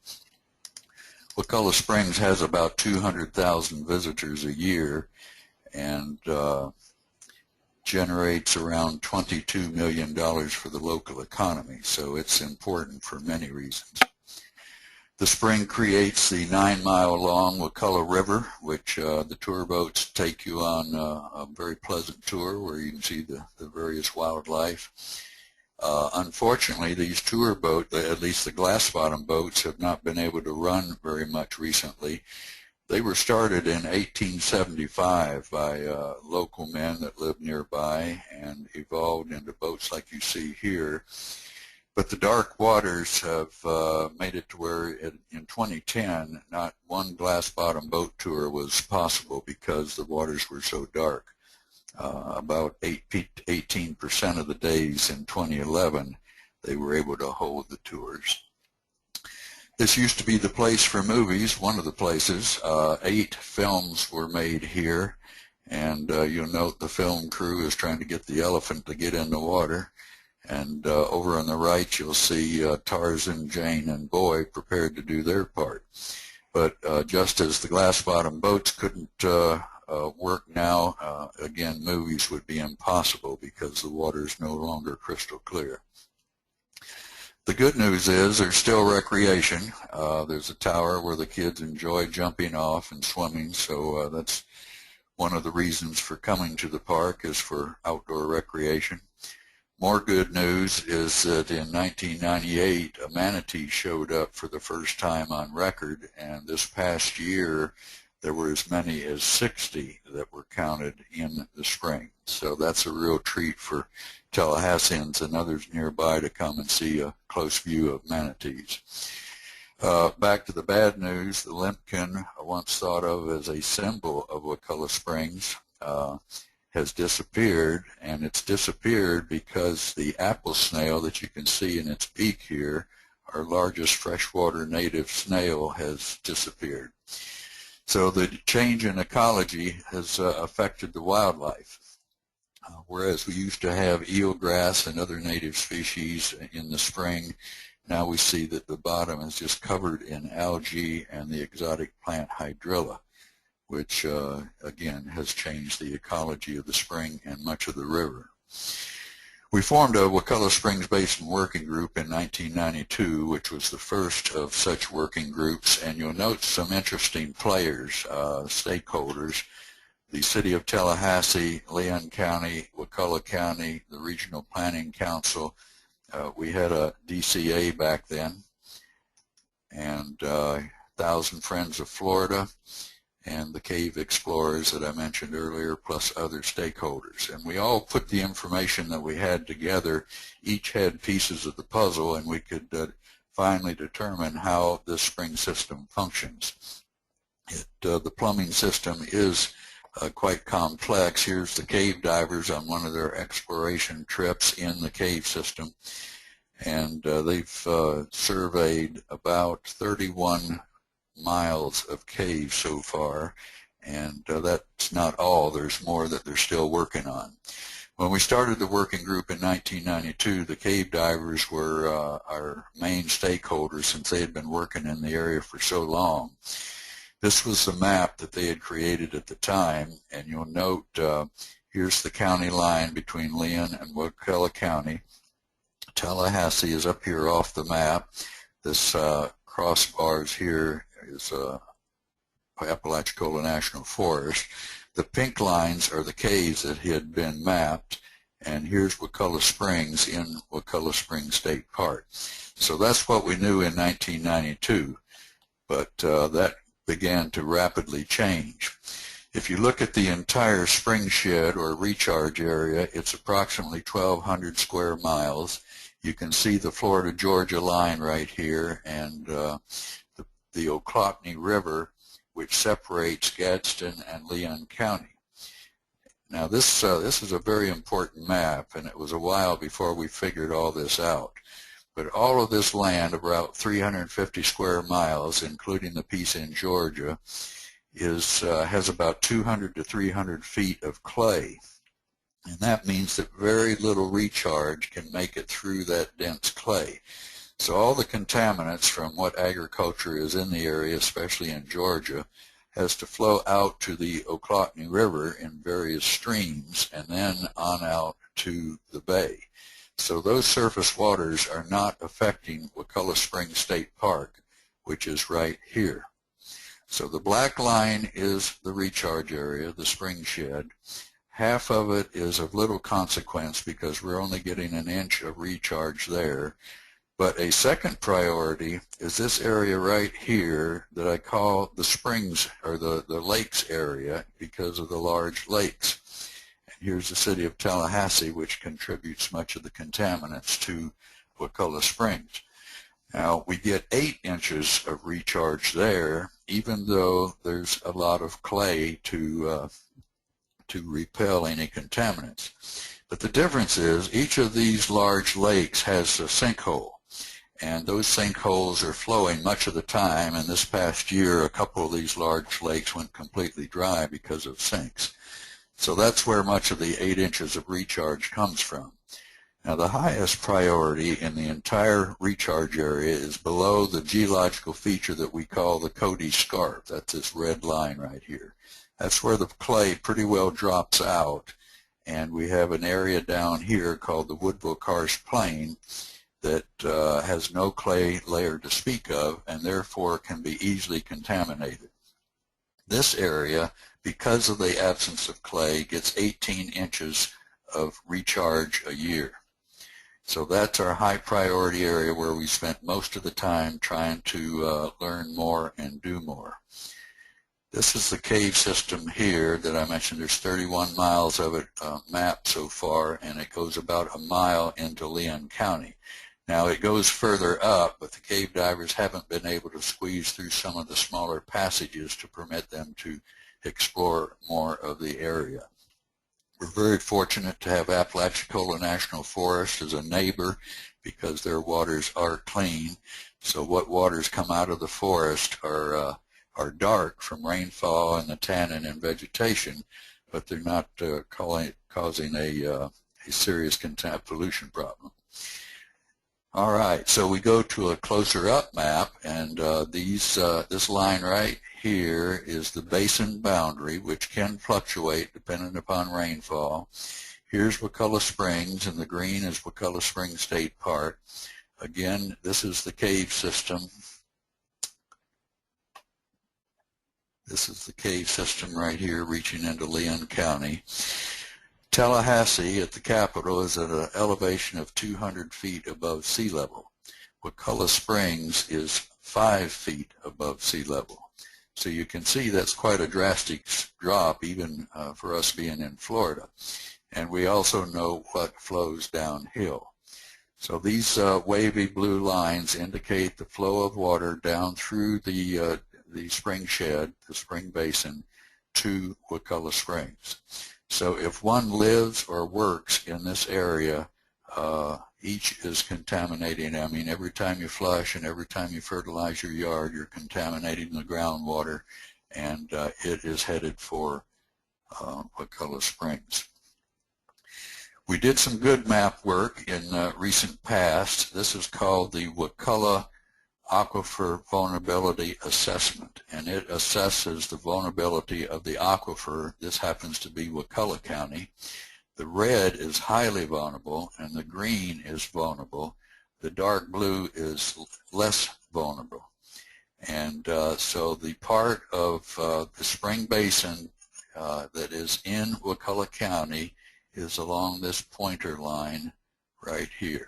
Wakulla Springs has about 200,000 visitors a year and generates around $22 million for the local economy, so it's important for many reasons. The spring creates the 9-mile-long Wakulla River, which the tour boats take you on a very pleasant tour where you can see the various wildlife. Unfortunately, these tour boats, at least the glass-bottom boats, have not been able to run very much recently. They were started in 1875 by local men that lived nearby and evolved into boats like you see here. But the dark waters have made it to where in 2010 not one glass-bottom boat tour was possible because the waters were so dark. About 18% of the days in 2011 they were able to hold the tours. This used to be the place for movies, one of the places. 8 films were made here, and you'll note the film crew is trying to get the elephant to get in the water. And over on the right, you'll see Tarzan, Jane, and Boy prepared to do their part. But just as the glass-bottom boats couldn't work now, again, movies would be impossible because the water is no longer crystal clear. The good news is there's still recreation. There's a tower where the kids enjoy jumping off and swimming, so that's one of the reasons for coming to the park, is for outdoor recreation. More good news is that in 1998, a manatee showed up for the first time on record, and this past year there were as many as 60 that were counted in the spring. So that's a real treat for Tallahasseans and others nearby to come and see a close view of manatees. Back to the bad news, the limpkin, once thought of as a symbol of Wakulla Springs, has disappeared, and it's disappeared because the apple snail that you can see in its beak here, our largest freshwater native snail, has disappeared. So the change in ecology has affected the wildlife. Whereas we used to have eelgrass and other native species in the spring, now we see that the bottom is just covered in algae and the exotic plant hydrilla, which again has changed the ecology of the spring and much of the river. We formed a Wakulla Springs Basin Working Group in 1992, which was the first of such working groups, and you'll note some interesting players, stakeholders: the City of Tallahassee, Leon County, Wakulla County, the Regional Planning Council. We had a DCA back then, and 1,000 Friends of Florida, and the cave explorers that I mentioned earlier, plus other stakeholders. And we all put the information that we had together. Each had pieces of the puzzle, and we could finally determine how this spring system functions. The plumbing system is quite complex. Here's the cave divers on one of their exploration trips in the cave system, and they've surveyed about 31 miles of caves so far, and that's not all. There's more that they're still working on. When we started the working group in 1992, the cave divers were our main stakeholders, since they had been working in the area for so long. This was the map that they had created at the time, and you'll note here's the county line between Leon and Wakulla County. Tallahassee is up here off the map. This crossbars here is Apalachicola National Forest. The pink lines are the caves that had been mapped, and here's Wakulla Springs in Wakulla Springs State Park. So that's what we knew in 1992, but that began to rapidly change. If you look at the entire spring shed or recharge area, it's approximately 1,200 square miles. You can see the Florida-Georgia line right here, and the Ochlockonee River, which separates Gadsden and Leon County. Now this is a very important map, and it was a while before we figured all this out. But all of this land, about 350 square miles, including the piece in Georgia, has about 200 to 300 feet of clay. And that means that very little recharge can make it through that dense clay. So all the contaminants from what agriculture is in the area, especially in Georgia, has to flow out to the Ochlockonee River in various streams and then on out to the bay. So those surface waters are not affecting Wakulla Springs State Park, which is right here. So the black line is the recharge area, the spring shed. Half of it is of little consequence because we're only getting an inch of recharge there. But a second priority is this area right here that I call the springs, or the lakes area, because of the large lakes. Here's the city of Tallahassee, which contributes much of the contaminants to Wakulla Springs. Now, we get 8 inches of recharge there, even though there's a lot of clay to repel any contaminants. But the difference is each of these large lakes has a sinkhole, and those sinkholes are flowing much of the time, and this past year a couple of these large lakes went completely dry because of sinks. So that's where much of the 8 inches of recharge comes from. Now, the highest priority in the entire recharge area is below the geological feature that we call the Cody Scarp. That's this red line right here. That's where the clay pretty well drops out, and we have an area down here called the Woodville Karst Plain that has no clay layer to speak of and therefore can be easily contaminated. This area, because of the absence of clay, gets 18 inches of recharge a year. So that's our high priority area where we spent most of the time trying to learn more and do more. This is the cave system here that I mentioned. There's 31 miles of it mapped so far, and it goes about a mile into Leon County. Now it goes further up, but the cave divers haven't been able to squeeze through some of the smaller passages to permit them to explore more of the area. We're very fortunate to have Apalachicola National Forest as a neighbor because their waters are clean. So what waters come out of the forest are dark from rainfall and the tannin and vegetation, but they're not causing a serious pollution problem. All right, so we go to a closer up map, and this line right here is the basin boundary, which can fluctuate depending upon rainfall. Here's Wakulla Springs, and the green is Wakulla Springs State Park. Again, this is the cave system. This is the cave system right here reaching into Leon County. Tallahassee at the capital is at an elevation of 200 feet above sea level. Wakulla Springs is 5 feet above sea level. So you can see that's quite a drastic drop even for us being in Florida. And we also know what flows downhill. So these wavy blue lines indicate the flow of water down through the spring shed, the spring basin, to Wakulla Springs. So if one lives or works in this area, each is contaminating. I mean, every time you flush and every time you fertilize your yard, you're contaminating the groundwater, and it is headed for Wakulla Springs. We did some good map work in recent past. This is called the Wakulla Aquifer Vulnerability Assessment, and it assesses the vulnerability of the aquifer. This happens to be Wakulla County. The red is highly vulnerable, and the green is vulnerable. The dark blue is less vulnerable. And so the part of the spring basin that is in Wakulla County is along this pointer line right here.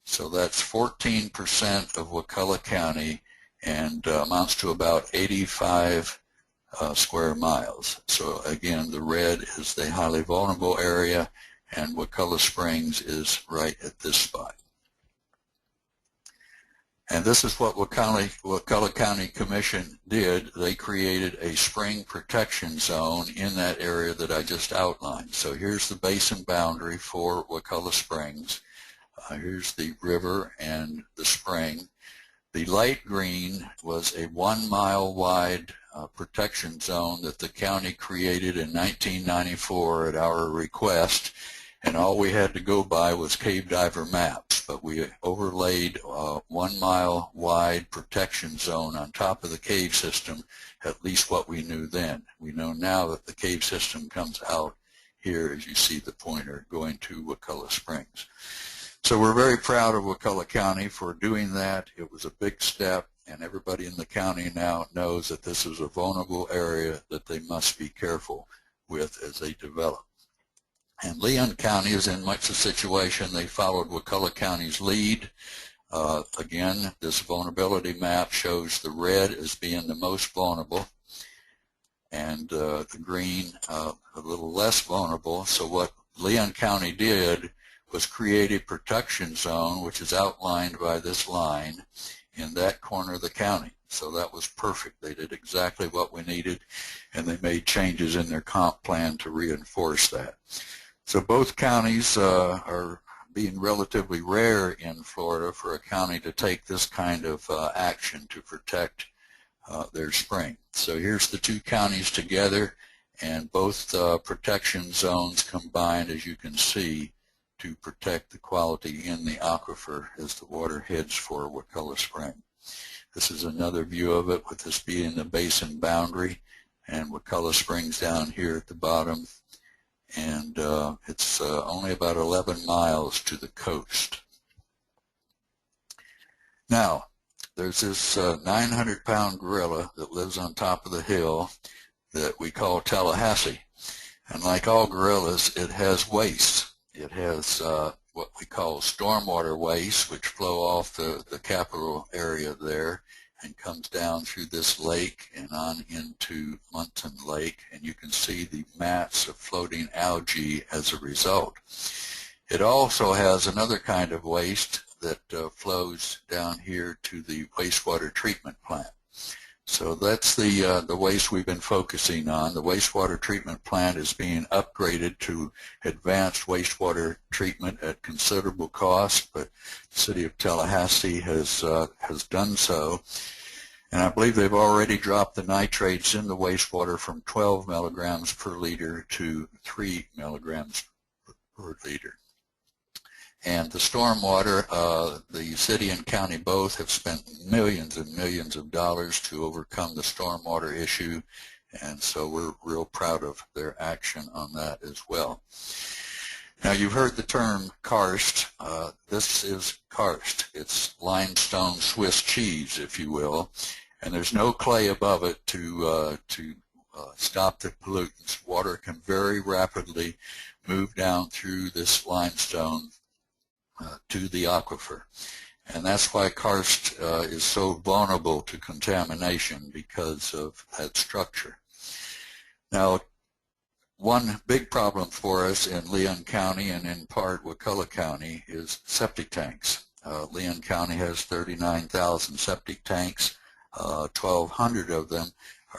So that's 14% of Wakulla County and amounts to about 85 square miles. So again, the red is the highly vulnerable area, and Wakulla Springs is right at this spot. And this is what Wakulla County Commission did. They created a spring protection zone in that area that I just outlined. So here's the basin boundary for Wakulla Springs. Here's the river and the spring. The light green was a 1 mile wide protection zone that the county created in 1994 at our request, and all we had to go by was cave diver maps, but we overlaid a 1 mile wide protection zone on top of the cave system, at least what we knew then. We know now that the cave system comes out here, as you see the pointer, going to Wakulla Springs. So we're very proud of Wakulla County for doing that. It was a big step, and everybody in the county now knows that this is a vulnerable area that they must be careful with as they develop. And Leon County is in much the situation. They followed Wakulla County's lead. Again, this vulnerability map shows the red as being the most vulnerable, and the green a little less vulnerable. So what Leon County did was create a protection zone, which is outlined by this line, in that corner of the county. So that was perfect. They did exactly what we needed, and they made changes in their comp plan to reinforce that. So both counties are being relatively rare in Florida for a county to take this kind of action to protect their spring. So here's the two counties together, and both protection zones combined, as you can see, to protect the quality in the aquifer as the water heads for Wakulla Spring. This is another view of it, with this being the basin boundary, and Wakulla Springs down here at the bottom, and it's only about 11 miles to the coast. Now, there's this 900-pound gorilla that lives on top of the hill that we call Tallahassee. And like all gorillas, it has waste. It has what we call stormwater waste, which flow off the capital area there and comes down through this lake and on into Munson Lake. And you can see the mats of floating algae as a result. It also has another kind of waste that flows down here to the wastewater treatment plant. So that's the waste we've been focusing on. The wastewater treatment plant is being upgraded to advanced wastewater treatment at considerable cost, but the city of Tallahassee has done so. And I believe they've already dropped the nitrates in the wastewater from 12 milligrams per liter to 3 milligrams per liter. And the stormwater, the city and county both have spent millions and millions of dollars to overcome the stormwater issue, and so we're real proud of their action on that as well. Now, you've heard the term karst. This is karst. It's limestone Swiss cheese, if you will, and there's no clay above it to stop the pollutants. Water can very rapidly move down through this limestone to the aquifer, and that's why karst is so vulnerable to contamination, because of that structure. Now, one big problem for us in Leon County and in part Wakulla County is septic tanks. Leon County has 39,000 septic tanks. 1,200 of them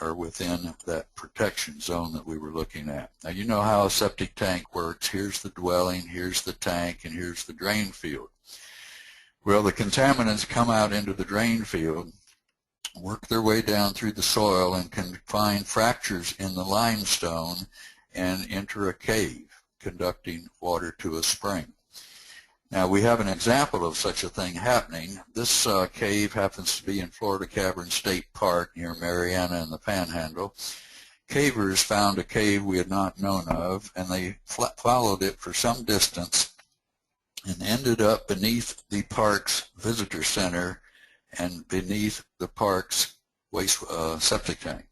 are within that protection zone that we were looking at. Now, you know how a septic tank works. Here's the dwelling, here's the tank, and here's the drain field. Well, the contaminants come out into the drain field, work their way down through the soil, and can find fractures in the limestone and enter a cave, conducting water to a spring. Now, we have an example of such a thing happening. This cave happens to be in Florida Cavern State Park near Mariana and the Panhandle. Cavers found a cave we had not known of, and they followed it for some distance and ended up beneath the park's visitor center and beneath the park's septic tank.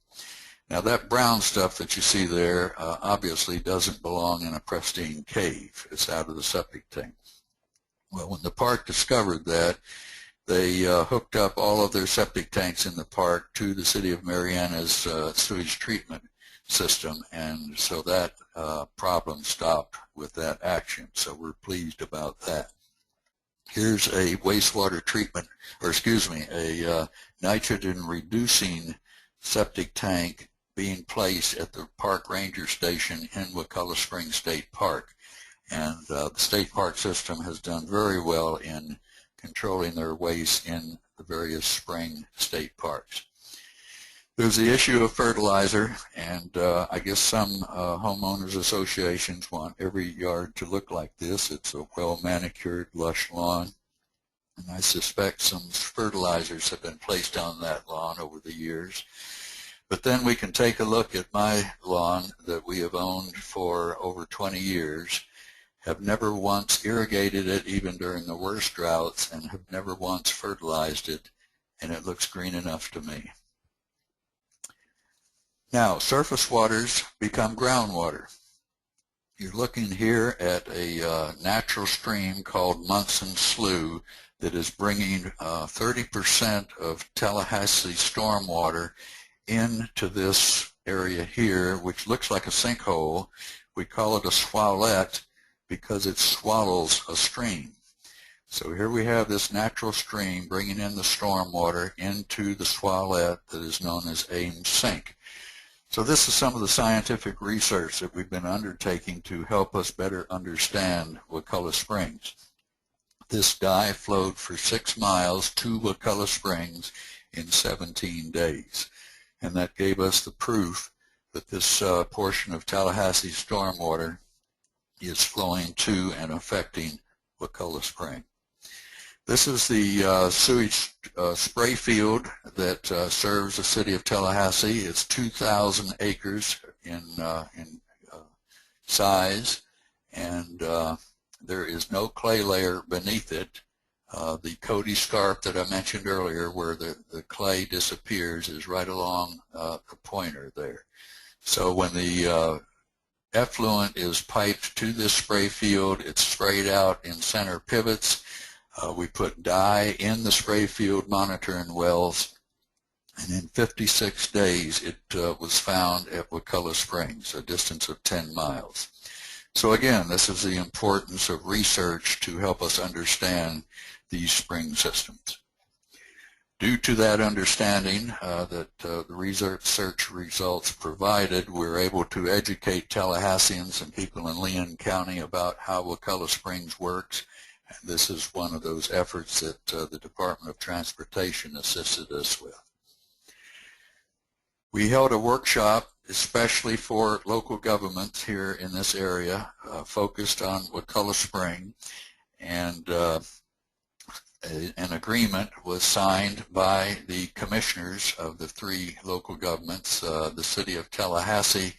Now, that brown stuff that you see there obviously doesn't belong in a pristine cave. It's out of the septic tank. Well, when the park discovered that, they hooked up all of their septic tanks in the park to the city of Mariana's sewage treatment system, and so that problem stopped with that action. So we're pleased about that. Here's a wastewater treatment, or excuse me, a nitrogen-reducing septic tank being placed at the park ranger station in Wakulla Springs State Park. And the state park system has done very well in controlling their waste in the various spring state parks. There's the issue of fertilizer, and I guess some homeowners associations want every yard to look like this. It's a well-manicured, lush lawn, and I suspect some fertilizers have been placed on that lawn over the years. But then we can take a look at my lawn that we have owned for over 20 years, have never once irrigated it even during the worst droughts, and have never once fertilized it, and it looks green enough to me. Now, surface waters become groundwater. You're looking here at a natural stream called Munson Slough that is bringing 30% of Tallahassee stormwater into this area here, which looks like a sinkhole. We call it a swallette because it swallows a stream. So here we have this natural stream bringing in the stormwater into the swallette that is known as Ames Sink. So this is some of the scientific research that we've been undertaking to help us better understand Wakulla Springs. This dye flowed for 6 miles to Wakulla Springs in 17 days, and that gave us the proof that this portion of Tallahassee stormwater is flowing to and affecting Wakulla Spring. This is the sewage spray field that serves the city of Tallahassee. It's 2,000 acres in size, and there is no clay layer beneath it. The Cody Scarp that I mentioned earlier, where the clay disappears, is right along the pointer there. So when the effluent is piped to this spray field, it's sprayed out in center pivots. We put dye in the spray field monitoring wells, and in 56 days it was found at Wakulla Springs, a distance of 10 miles. So again, this is the importance of research to help us understand these spring systems. Due to that understanding that the research results provided, we're able to educate Tallahasseans and people in Leon County about how Wakulla Springs works. And this is one of those efforts that the Department of Transportation assisted us with. We held a workshop especially for local governments here in this area, focused on Wakulla Spring, and an agreement was signed by the commissioners of the three local governments, the city of Tallahassee,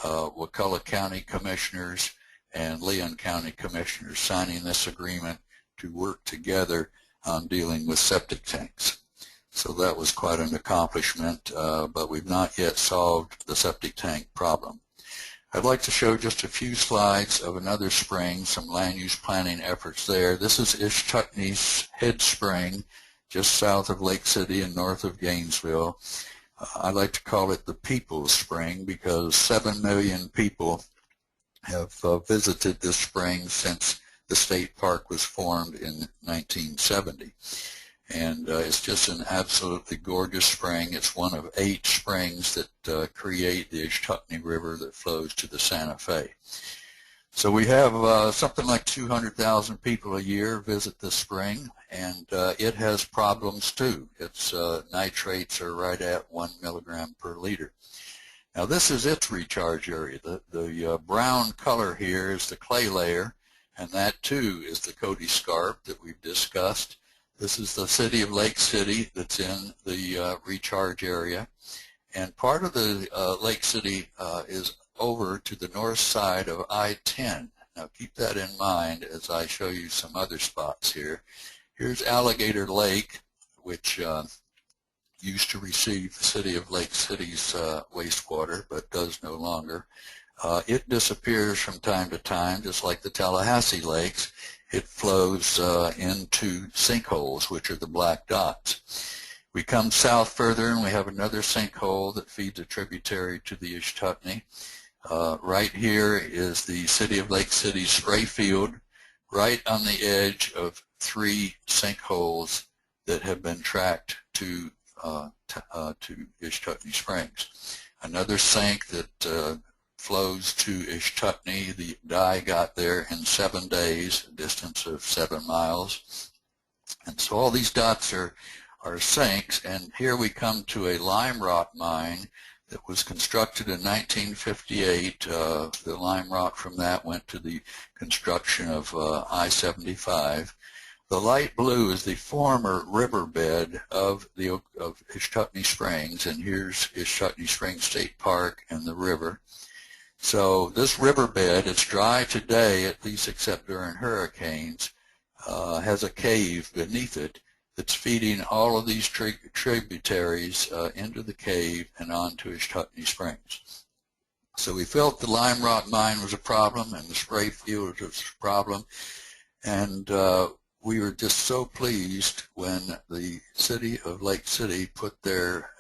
Wakulla County commissioners, and Leon County commissioners, signing this agreement to work together on dealing with septic tanks. So that was quite an accomplishment, but we've not yet solved the septic tank problem. I'd like to show just a few slides of another spring, some land use planning efforts there. This is Ishtutney's Head Spring, just south of Lake City and north of Gainesville. I like to call it the People's Spring because 7 million people have visited this spring since the state park was formed in 1970. And it's just an absolutely gorgeous spring. It's one of 8 springs that create the Ishtutney River that flows to the Santa Fe. So we have something like 200,000 people a year visit this spring, and it has problems too. Its nitrates are right at 1 milligram per liter. Now this is its recharge area. The brown color here is the clay layer, and that too is the Cody Scarp that we've discussed. This is the city of Lake City that's in the recharge area, and part of the Lake City is over to the north side of I-10. Now keep that in mind as I show you some other spots here. Here's Alligator Lake, which used to receive the city of Lake City's wastewater, but does no longer. It disappears from time to time, just like the Tallahassee lakes. It flows into sinkholes, which are the black dots. We come south further and we have another sinkhole that feeds a tributary to the Ishtutney. Right here is the city of Lake City spray field, right on the edge of 3 sinkholes that have been tracked to Ishtutney Springs. Another sink that flows to Ishtutney. The dye got there in 7 days, a distance of 7 miles. And so all these dots are sinks, and here we come to a lime rock mine that was constructed in 1958. The lime rock from that went to the construction of I-75. The light blue is the former riverbed of Ishtutney Springs, and here's Ishtutney Springs State Park and the river. So this riverbed, it's dry today, at least except during hurricanes, has a cave beneath it that's feeding all of these tributaries into the cave and onto Ishtutney Springs. So we felt the lime rock mine was a problem and the spray field was a problem, and we were just so pleased when the city of Lake City put their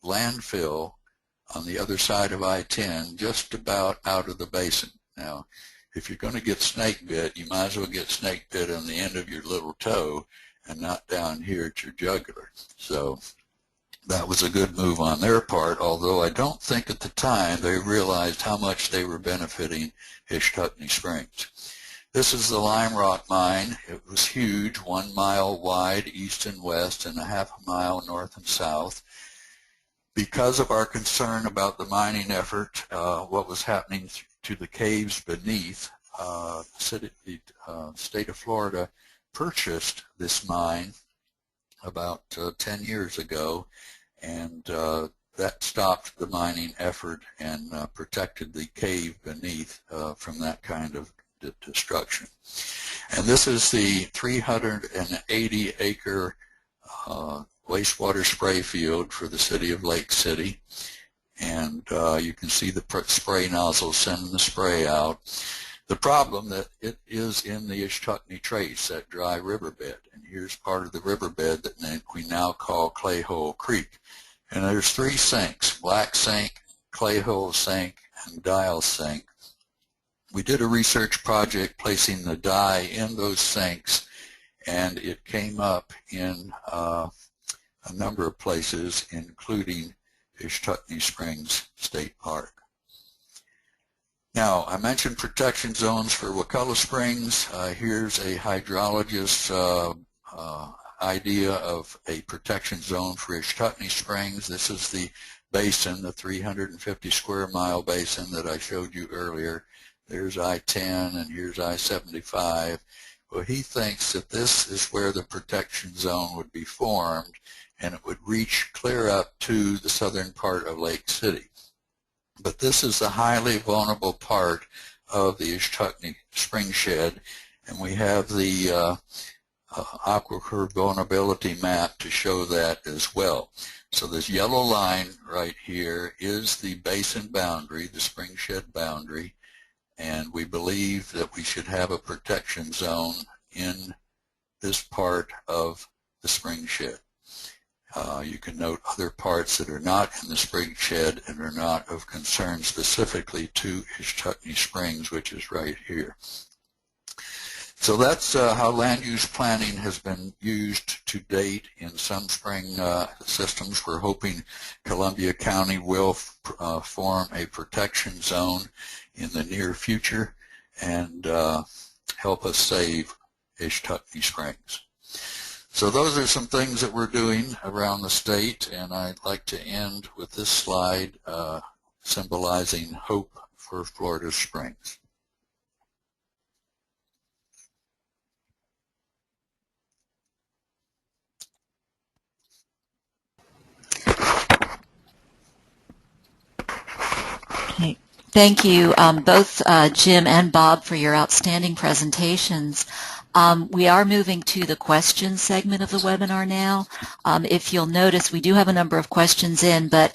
landfill on the other side of I-10 just about out of the basin. Now, if you're going to get snake bit, you might as well get snake bit on the end of your little toe and not down here at your jugular. So that was a good move on their part, although I don't think at the time they realized how much they were benefiting Ishtutney Springs. This is the lime rock mine. It was huge, 1 mile wide east and west and a half a mile north and south. Because of our concern about the mining effort, what was happening to the caves beneath. The state of Florida purchased this mine about 10 years ago, and that stopped the mining effort and protected the cave beneath from that kind of destruction. And this is the 380-acre wastewater spray field for the city of Lake City. And you can see the spray nozzle sending the spray out. The problem that it is in the Ichetucknee Trace, that dry riverbed. And here's part of the riverbed that we now call Clay Hole Creek. And there's 3 sinks: Black Sink, Clay Hole Sink, and Dial Sink. We did a research project placing the dye in those sinks, and it came up in a number of places, including Ichetucknee Springs State Park. Now, I mentioned protection zones for Wakulla Springs. Here's a hydrologist's idea of a protection zone for Ichetucknee Springs. This is the basin, the 350 square mile basin that I showed you earlier. There's I-10 and here's I-75. Well, he thinks that this is where the protection zone would be formed, and it would reach clear up to the southern part of Lake City. But this is the highly vulnerable part of the Ichetucknee Spring Shed, and we have the aquifer vulnerability map to show that as well. So this yellow line right here is the basin boundary, the spring shed boundary, and we believe that we should have a protection zone in this part of the spring shed. You can note other parts that are not in the spring shed and are not of concern specifically to Ichetucknee Springs, which is right here. So that's how land use planning has been used to date in some spring systems. We're hoping Columbia County will form a protection zone in the near future and help us save Ichetucknee Springs. So those are some things that we're doing around the state, and I'd like to end with this slide symbolizing hope for Florida Springs. Okay. Thank you, both Jim and Bob, for your outstanding presentations. We are moving to the question segment of the webinar now. If you'll notice, we do have a number of questions in, but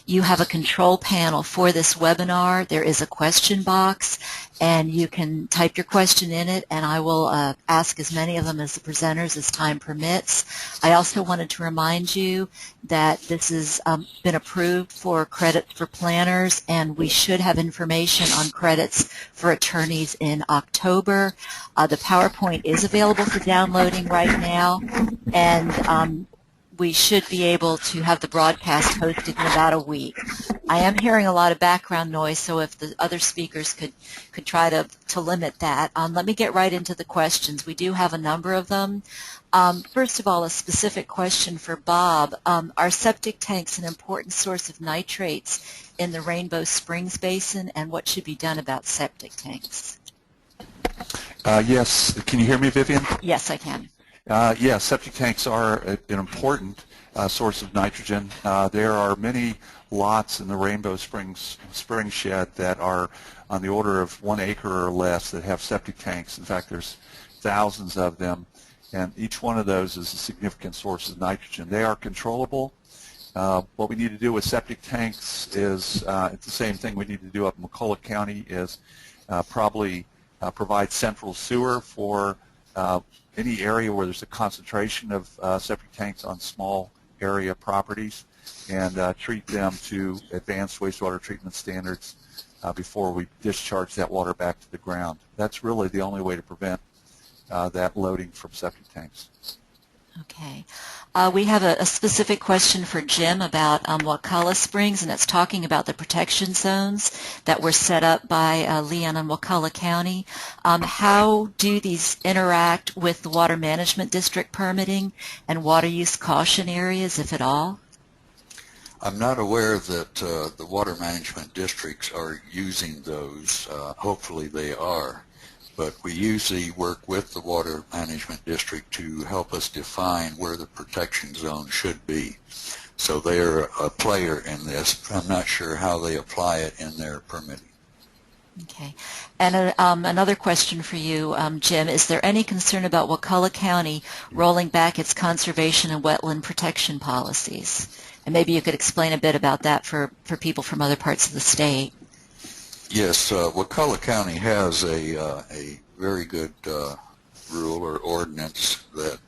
you have a control panel for this webinar. There is a question box, and you can type your question in it, and I will ask as many of them as the presenters as time permits. I also wanted to remind you that this has been approved for credits for planners, and we should have information on credits for attorneys in October. The PowerPoint is available for downloading right now, and we should be able to have the broadcast posted in about a week. I am hearing a lot of background noise, so if the other speakers could try to limit that. Let me get right into the questions. We do have a number of them. First of all, a specific question for Bob. Are septic tanks an important source of nitrates in the Rainbow Springs Basin, and what should be done about septic tanks? Yes. Can you hear me, Vivian? Yes, I can. Yes, septic tanks are an important source of nitrogen. There are many lots in the Rainbow Springs spring shed that are on the order of 1 acre or less that have septic tanks. In fact, there's thousands of them, and each one of those is a significant source of nitrogen. They are controllable. What we need to do with septic tanks is it's the same thing we need to do up in Wakulla County, is probably provide central sewer for any area where there's a concentration of septic tanks on small area properties, and treat them to advanced wastewater treatment standards before we discharge that water back to the ground. That's really the only way to prevent that loading from septic tanks. Okay. We have a specific question for Jim about Wakulla Springs, and it's talking about the protection zones that were set up by Leon and Wakulla County. How do these interact with the Water Management District permitting and water use caution areas, if at all? I'm not aware that the water management districts are using those. Hopefully they are. But we usually work with the water management district to help us define where the protection zone should be. So they're a player in this. I'm not sure how they apply it in their permitting. Okay. And another question for you, Jim. Is there any concern about Wakulla County rolling back its conservation and wetland protection policies? And maybe you could explain a bit about that for people from other parts of the state. Yes, Wakulla County has a very good rule or ordinance that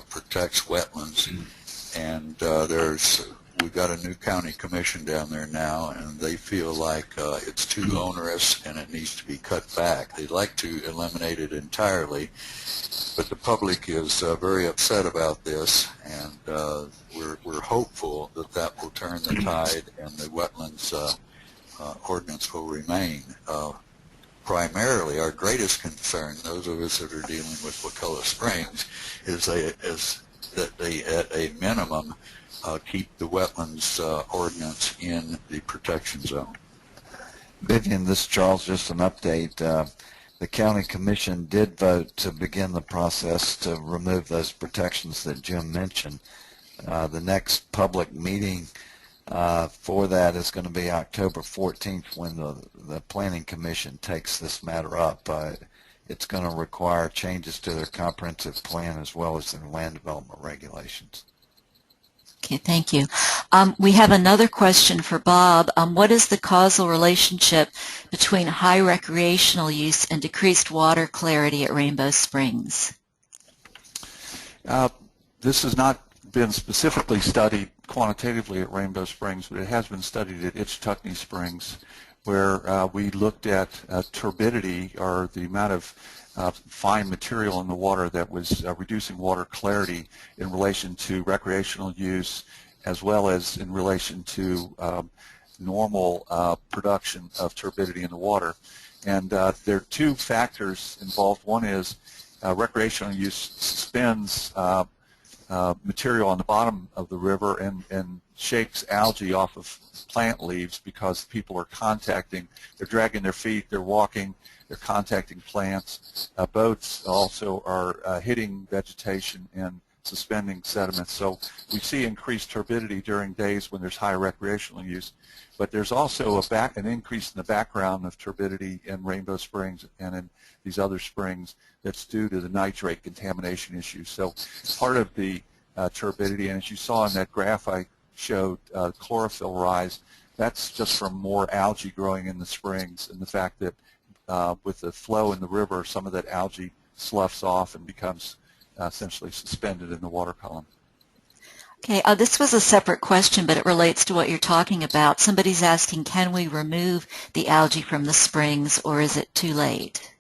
protects wetlands, and we've got a new county commission down there now, and they feel like it's too onerous and it needs to be cut back. They'd like to eliminate it entirely, but the public is very upset about this, and we're hopeful that that will turn the tide and the wetlands ordinance will remain. Primarily, our greatest concern, those of us that are dealing with Wakulla Springs, is that they, at a minimum, keep the wetlands ordinance in the protection zone. Vivian, this is Charles. Just an update. The county commission did vote to begin the process to remove those protections that Jim mentioned. The next public meeting for that is going to be October 14th when the Planning Commission takes this matter up. It's going to require changes to their comprehensive plan as well as their land development regulations. Okay, thank you. We have another question for Bob. What is the causal relationship between high recreational use and decreased water clarity at Rainbow Springs? This has not been specifically studied quantitatively at Rainbow Springs, but it has been studied at Itchtuckney Springs, where we looked at turbidity, or the amount of fine material in the water that was reducing water clarity in relation to recreational use, as well as in relation to normal production of turbidity in the water. And there are two factors involved. One is recreational use suspends material on the bottom of the river and shakes algae off of plant leaves because people are they're dragging their feet, they're walking, they're contacting plants. Boats also are hitting vegetation and suspending sediments. So we see increased turbidity during days when there's high recreational use. But there's also an increase in the background of turbidity in Rainbow Springs and in these other springs that's due to the nitrate contamination issue. So part of the turbidity, and as you saw in that graph I showed, chlorophyll rise, that's just from more algae growing in the springs, and the fact that with the flow in the river, some of that algae sloughs off and becomes essentially suspended in the water column. Okay, this was a separate question, but it relates to what you're talking about. Somebody's asking, can we remove the algae from the springs, or is it too late?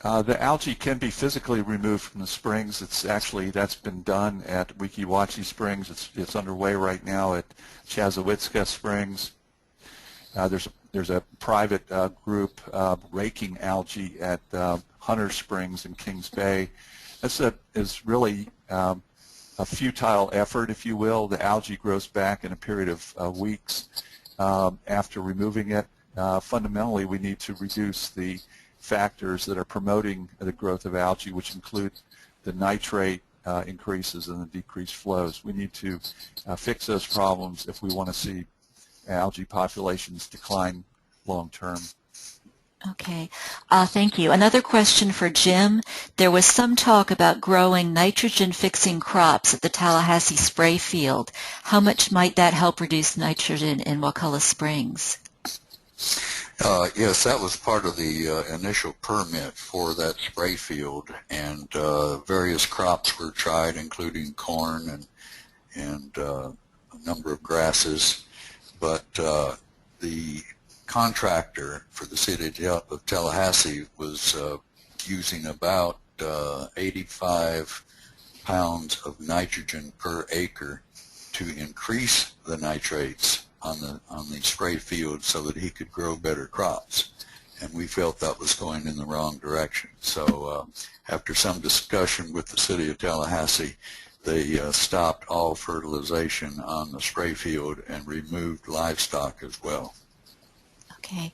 The algae can be physically removed from the springs. That's been done at Weeki Springs. It's underway right now at Chasowitska Springs. There's a private group raking algae at Hunter Springs in Kings Bay. This is really a futile effort, if you will. The algae grows back in a period of weeks after removing it. Fundamentally, we need to reduce the factors that are promoting the growth of algae, which include the nitrate increases and the decreased flows. We need to fix those problems if we want to see algae populations decline long term. Okay, thank you. Another question for Jim. There was some talk about growing nitrogen-fixing crops at the Tallahassee spray field. How much might that help reduce nitrogen in Wakulla Springs? Yes, that was part of the initial permit for that spray field, and various crops were tried, including corn and a number of grasses. But the contractor for the city of Tallahassee was using about 85 pounds of nitrogen per acre to increase the nitrates on the spray field so that he could grow better crops, and we felt that was going in the wrong direction. So after some discussion with the city of Tallahassee, they stopped all fertilization on the spray field and removed livestock as well. Okay.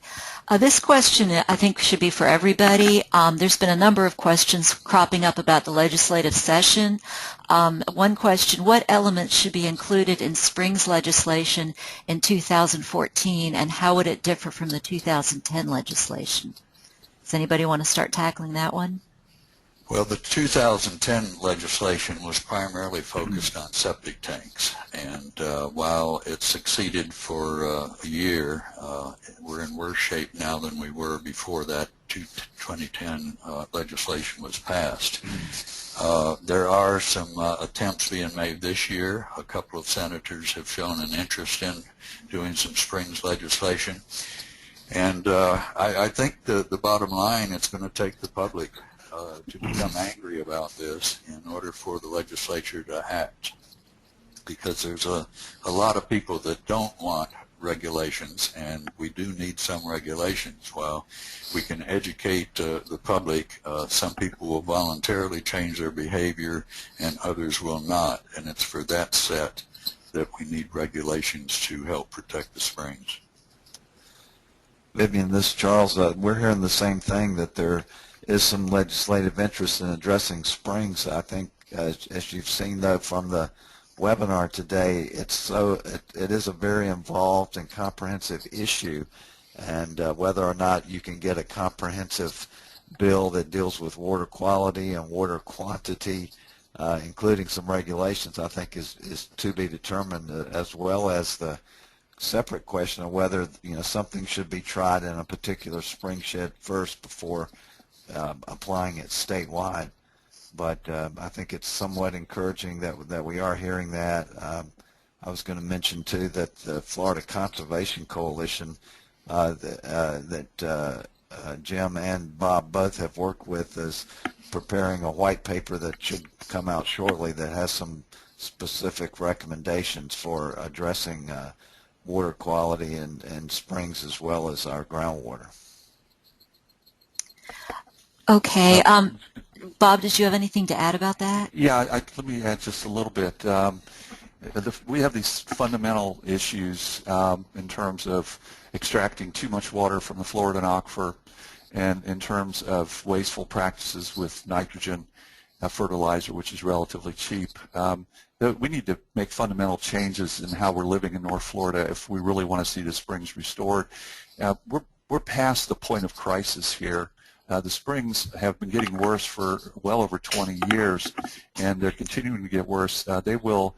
This question, I think, should be for everybody. There's been a number of questions cropping up about the legislative session. One question, what elements should be included in Springs legislation in 2014, and how would it differ from the 2010 legislation? Does anybody want to start tackling that one? Well, the 2010 legislation was primarily focused on septic tanks, and while it succeeded for a year, we're in worse shape now than we were before that 2010 legislation was passed. There are some attempts being made this year. A couple of senators have shown an interest in doing some Springs legislation, and I think the bottom line, it's going to take the public to become angry about this in order for the legislature to act, because there's a lot of people that don't want regulations, and we do need some regulations. While we can educate the public, some people will voluntarily change their behavior and others will not, and it's for that set that we need regulations to help protect the springs. Vivian, this is Charles. We're hearing the same thing, that there is some legislative interest in addressing springs. I think, as you've seen though from the webinar today, it is a very involved and comprehensive issue, and whether or not you can get a comprehensive bill that deals with water quality and water quantity, including some regulations, I think is to be determined, as well as the separate question of whether something should be tried in a particular spring shed first before applying it statewide. But I think it's somewhat encouraging that we are hearing that. I was going to mention too that the Florida Conservation Coalition that Jim and Bob both have worked with is preparing a white paper that should come out shortly that has some specific recommendations for addressing water quality in springs as well as our groundwater. Okay. Bob, did you have anything to add about that? Yeah, let me add just a little bit. We have these fundamental issues in terms of extracting too much water from the Florida aquifer, and in terms of wasteful practices with nitrogen fertilizer, which is relatively cheap. We need to make fundamental changes in how we're living in North Florida if we really want to see the springs restored. We're past the point of crisis here. The springs have been getting worse for well over 20 years, and they're continuing to get worse. We'll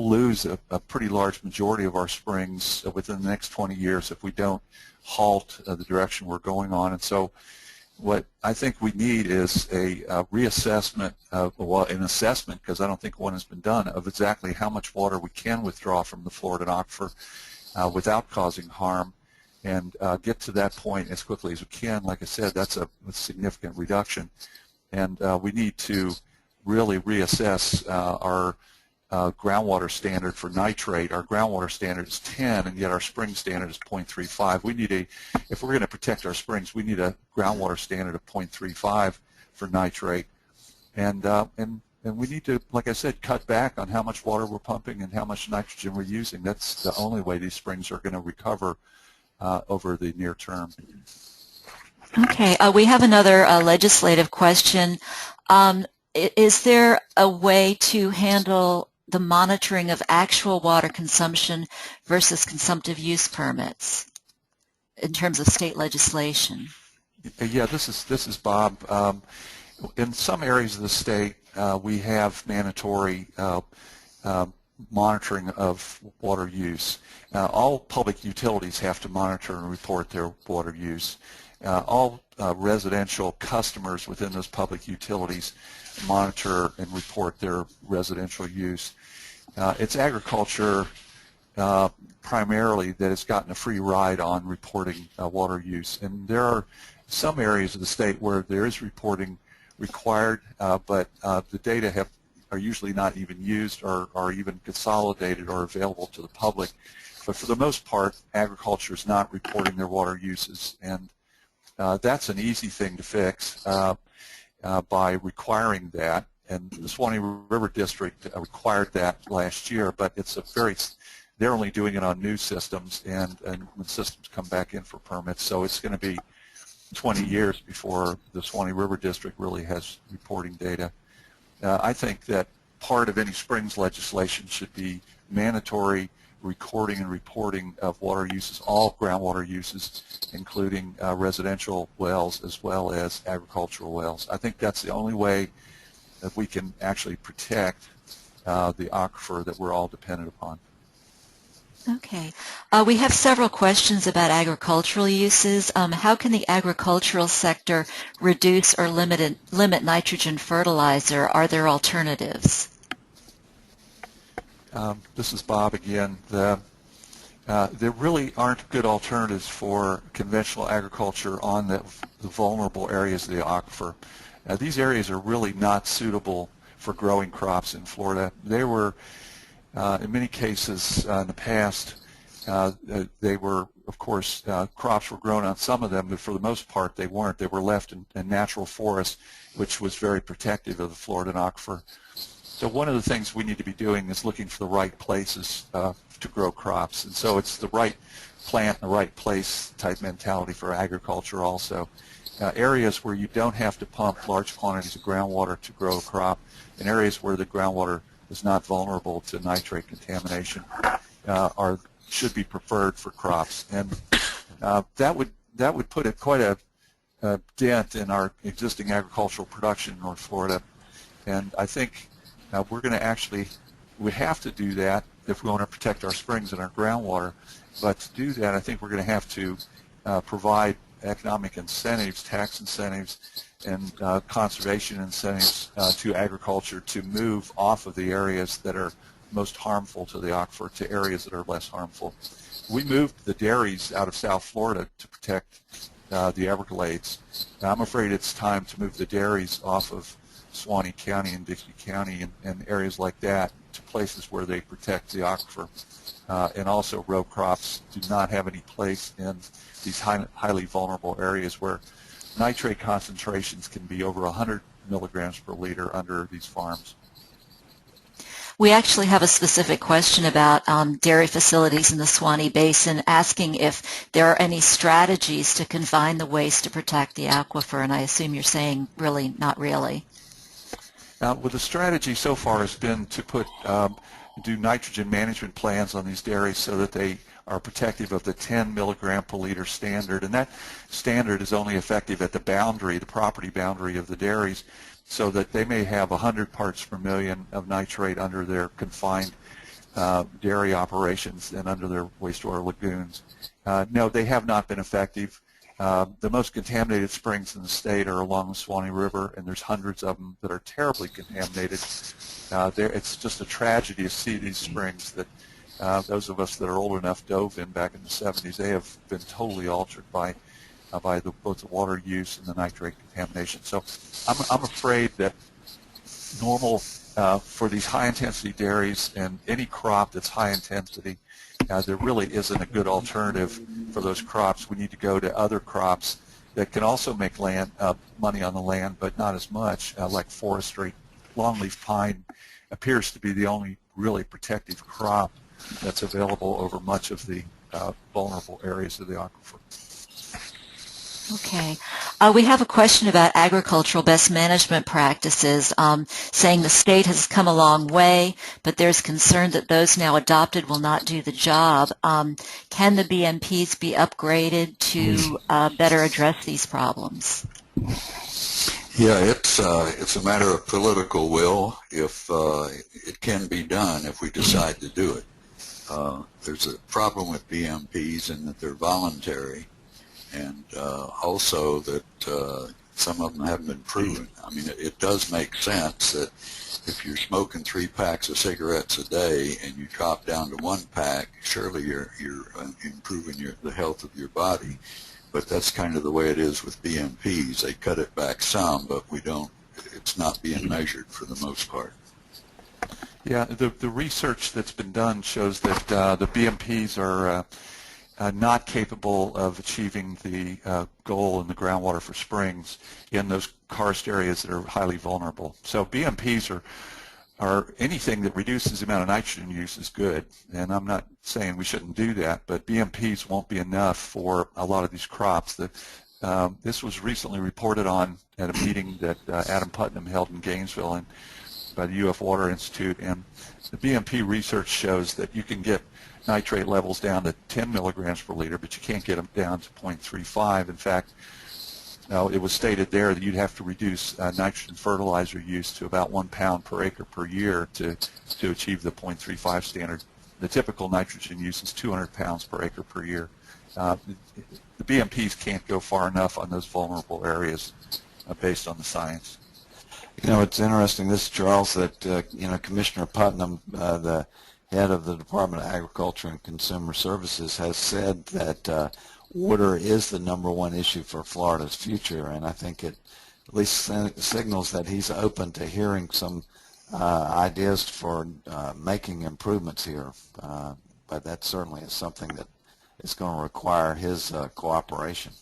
lose a pretty large majority of our springs within the next 20 years if we don't halt the direction we're going on. And so what I think we need is a reassessment, an assessment, because I don't think one has been done, of exactly how much water we can withdraw from the Florida aquifer without causing harm, and get to that point as quickly as we can. Like I said, that's a significant reduction, and we need to really reassess our groundwater standard for nitrate. Our groundwater standard is 10, and yet our spring standard is 0.35. We need if we're going to protect our springs, we need a groundwater standard of 0.35 for nitrate, and we need to, like I said, cut back on how much water we're pumping and how much nitrogen we're using. That's the only way these springs are going to recover over the near term. Okay, we have another legislative question. Is there a way to handle the monitoring of actual water consumption versus consumptive use permits in terms of state legislation? Yeah, this is Bob. In some areas of the state, we have mandatory monitoring of water use. All public utilities have to monitor and report their water use. All residential customers within those public utilities monitor and report their residential use. It's agriculture primarily that has gotten a free ride on reporting water use, and there are some areas of the state where there is reporting required, but the data are usually not even used or even consolidated or available to the public. But for the most part, agriculture is not reporting their water uses, and that's an easy thing to fix by requiring that. and the Swanee River District required that last year, but they're only doing it on new systems, and when systems come back in for permits, so it's going to be 20 years before the Swanee River District really has reporting data. I think that part of any springs legislation should be mandatory recording and reporting of water uses, all groundwater uses, including residential wells as well as agricultural wells. I think that's the only way that we can actually protect the aquifer that we're all dependent upon. Okay. We have several questions about agricultural uses. How can the agricultural sector reduce or limit nitrogen fertilizer? Are there alternatives? This is Bob again. There really aren't good alternatives for conventional agriculture on the vulnerable areas of the aquifer. These areas are really not suitable for growing crops in Florida. They were in many cases in the past, they were, of course, crops were grown on some of them, but for the most part they weren't. They were left in natural forest, which was very protective of the Floridan aquifer. So one of the things we need to be doing is looking for the right places to grow crops. And so it's the right plant in the right place type mentality for agriculture also. Areas where you don't have to pump large quantities of groundwater to grow a crop, and areas where the groundwater is not vulnerable to nitrate contamination should be preferred for crops, and that would put quite a dent in our existing agricultural production in North Florida. And I think we have to do that if we want to protect our springs and our groundwater. But to do that, I think we're going to have to provide economic incentives, tax incentives, and conservation incentives to agriculture to move off of the areas that are most harmful to the aquifer to areas that are less harmful. We moved the dairies out of South Florida to protect the Everglades. I'm afraid it's time to move the dairies off of Suwannee County and Dixie County and areas like that to places where they protect the aquifer. And also row crops do not have any place in these highly vulnerable areas where nitrate concentrations can be over 100 milligrams per liter under these farms. We actually have a specific question about dairy facilities in the Suwannee Basin, asking if there are any strategies to confine the waste to protect the aquifer, and I assume you're saying really not really. Well, the strategy so far has been to do nitrogen management plans on these dairies so that they are protective of the 10 milligram per liter standard, and that standard is only effective at the boundary, the property boundary of the dairies, so that they may have 100 parts per million of nitrate under their confined dairy operations and under their wastewater lagoons. No, they have not been effective. The most contaminated springs in the state are along the Swanee River, and there's hundreds of them that are terribly contaminated. It's just a tragedy to see these springs that those of us that are old enough dove in back in the 70s. They have been totally altered by both the water use and the nitrate contamination. So I'm afraid that normal for these high-intensity dairies and any crop that's high-intensity, there really isn't a good alternative for those crops. We need to go to other crops that can also make money on the land, but not as much, like forestry. Longleaf pine appears to be the only really protective crop that's available over much of the vulnerable areas of the aquifer. Okay. We have a question about agricultural best management practices, saying the state has come a long way, but there's concern that those now adopted will not do the job. Can the BMPs be upgraded to better address these problems? Yeah, it's a matter of political will. If it can be done, if we decide to do it. There's a problem with BMPs in that they're voluntary, and also that some of them haven't been proven. I mean, it does make sense that if you're smoking 3 packs of cigarettes a day and you drop down to 1 pack, surely you're improving the health of your body. But that's kind of the way it is with BMPs. They cut it back some, but it's not being measured for the most part. Yeah, the research that's been done shows that the BMPs are not capable of achieving the goal in the groundwater for springs in those karst areas that are highly vulnerable. So BMPs are anything that reduces the amount of nitrogen use is good, and I'm not saying we shouldn't do that, but BMPs won't be enough for a lot of these crops. This was recently reported on at a meeting that Adam Putnam held in Gainesville and by the UF Water Institute, and the BMP research shows that you can get nitrate levels down to 10 milligrams per liter, but you can't get them down to 0.35. In fact, it was stated there that you'd have to reduce nitrogen fertilizer use to about 1 pound per acre per year to achieve the 0.35 standard. The typical nitrogen use is 200 pounds per acre per year. The BMPs can't go far enough on those vulnerable areas based on the science. You know, it's interesting, this is Charles, that, Commissioner Putnam, the head of the Department of Agriculture and Consumer Services, has said that water is the #1 issue for Florida's future, and I think it at least signals that he's open to hearing some ideas for making improvements here. But that certainly is something that is going to require his cooperation.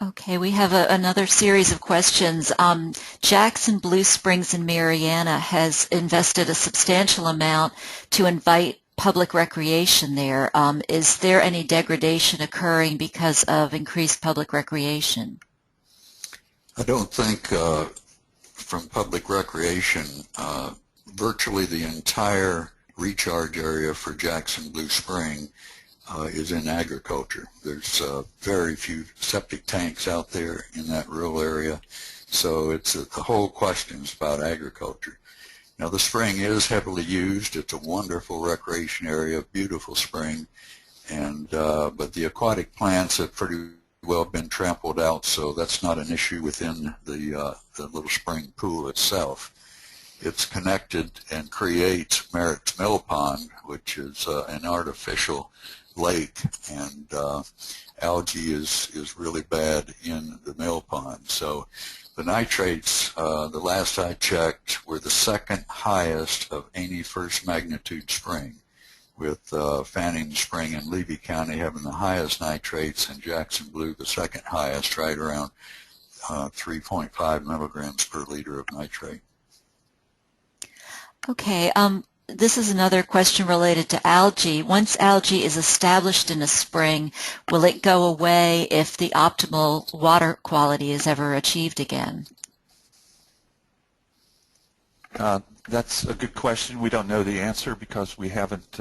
Okay, we have another series of questions. Jackson Blue Springs in Mariana has invested a substantial amount to invite public recreation there. Is there any degradation occurring because of increased public recreation? I don't think from public recreation, virtually the entire recharge area for Jackson Blue Spring is in agriculture. There's very few septic tanks out there in that rural area, so it's the whole question is about agriculture. Now the spring is heavily used. It's a wonderful recreation area, beautiful spring, and but the aquatic plants have pretty well been trampled out, so that's not an issue within the little spring pool itself. It's connected and creates Merritt's Mill Pond, which is an artificial lake, and algae is really bad in the mill pond. So the nitrates, the last I checked, were the second highest of any first magnitude spring, with Fanning Spring in Levy County having the highest nitrates and Jackson Blue the second highest, right around 3.5 milligrams per liter of nitrate. Okay, this is another question related to algae. Once algae is established in a spring, will it go away if the optimal water quality is ever achieved again? That's a good question. We don't know the answer because we haven't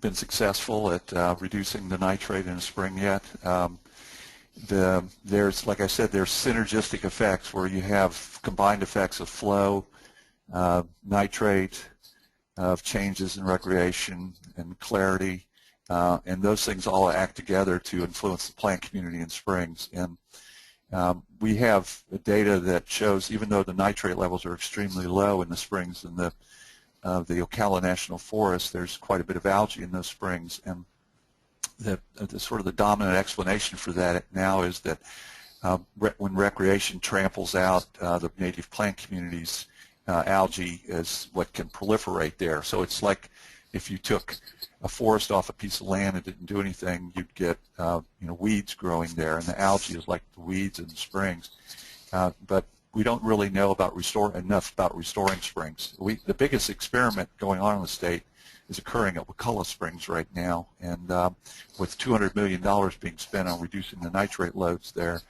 been successful at reducing the nitrate in a spring yet. There's, like I said, there's synergistic effects where you have combined effects of flow, nitrate, of changes in recreation and clarity, and those things all act together to influence the plant community in springs. And we have data that shows, even though the nitrate levels are extremely low in the springs in the Ocala National Forest, there's quite a bit of algae in those springs. And the sort of the dominant explanation for that now is that when recreation tramples out the native plant communities, algae is what can proliferate there. So it's like if you took a forest off a piece of land and didn't do anything, you'd get weeds growing there, and the algae is like the weeds in the springs. But we don't really know about enough about restoring springs. The biggest experiment going on in the state is occurring at Wakulla Springs right now, and with $200 million being spent on reducing the nitrate loads there,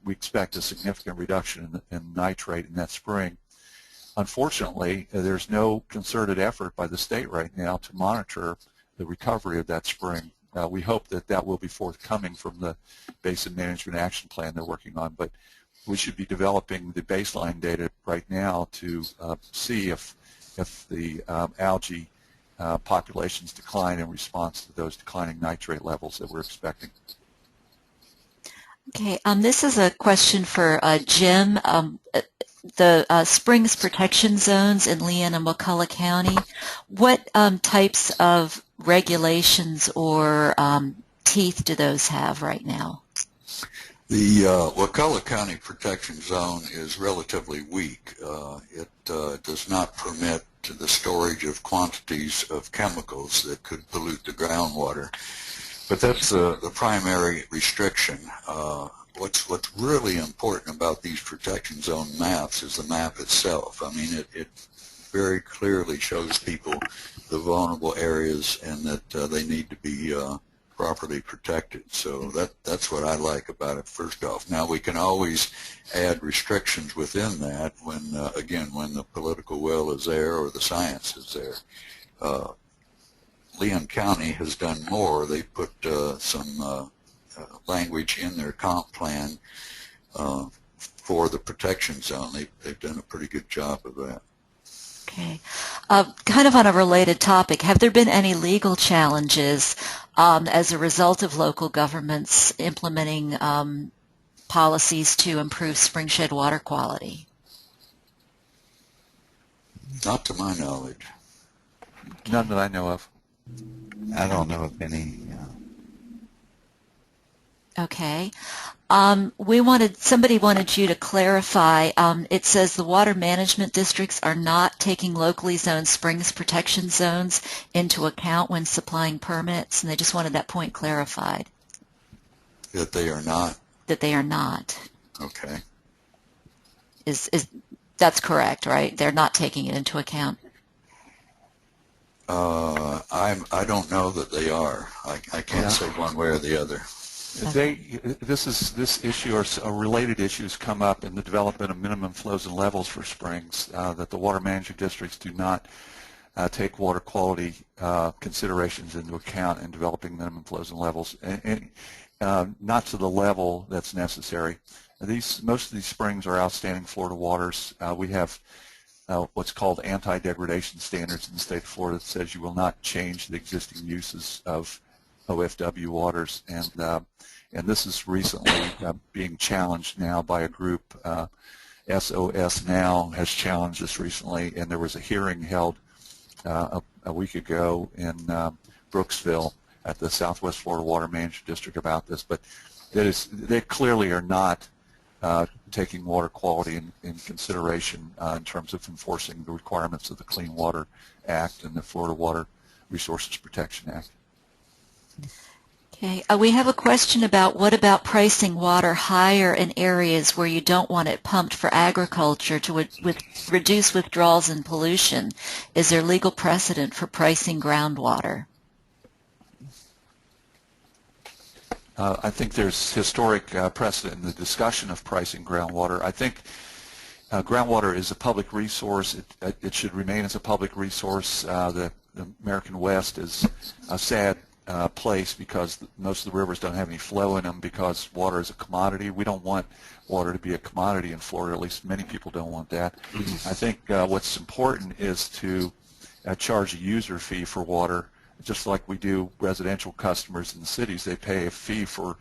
we expect a significant reduction in nitrate in that spring. Unfortunately, there's no concerted effort by the state right now to monitor the recovery of that spring. We hope that that will be forthcoming from the Basin Management Action Plan they're working on, but we should be developing the baseline data right now to see if the algae populations decline in response to those declining nitrate levels that we're expecting. Okay, this is a question for Jim. The Springs Protection Zones in Leon and Wakulla County, what types of regulations or teeth do those have right now? The Wakulla County Protection Zone is relatively weak. It does not permit the storage of quantities of chemicals that could pollute the groundwater. But that's the primary restriction. What's really important about these protection zone maps is the map itself. I mean, it very clearly shows people the vulnerable areas and that they need to be properly protected. So that's what I like about it, first off. Now, we can always add restrictions within that when, again, when the political will is there or the science is there. Leon County has done more. They put some language in their comp plan for the protection zone. They've done a pretty good job of that. Okay. Kind of on a related topic, have there been any legal challenges as a result of local governments implementing policies to improve springshed water quality? Not to my knowledge. None that I know of. I don't know of any. Okay. Somebody wanted you to clarify, it says the water management districts are not taking locally zoned springs protection zones into account when supplying permits, and they just wanted that point clarified. That they are not? That they are not. Okay. That's correct, right? They're not taking it into account. I don't know that they are. I can't say one way or the other. This issue or related issues come up in the development of minimum flows and levels for springs, that the water management districts do not take water quality considerations into account in developing minimum flows and levels, and not to the level that's necessary. Most of these springs are outstanding Florida waters. We have what's called anti-degradation standards in the state of Florida that says you will not change the existing uses of OFW waters, and this is recently being challenged now by a group. SOS Now has challenged this recently, and there was a hearing held a week ago in Brooksville at the Southwest Florida Water Management District about this. But they clearly are not taking water quality in consideration in terms of enforcing the requirements of the Clean Water Act and the Florida Water Resources Protection Act. Okay. We have a question about what about pricing water higher in areas where you don't want it pumped for agriculture to reduce withdrawals and pollution? Is there legal precedent for pricing groundwater? I think there's historic precedent in the discussion of pricing groundwater. I think groundwater is a public resource. It should remain as a public resource. The American West is a sad place because most of the rivers don't have any flow in them because water is a commodity. We don't want water to be a commodity in Florida, at least many people don't want that. I think what's important is to charge a user fee for water, just like we do residential customers in the cities. They pay a fee for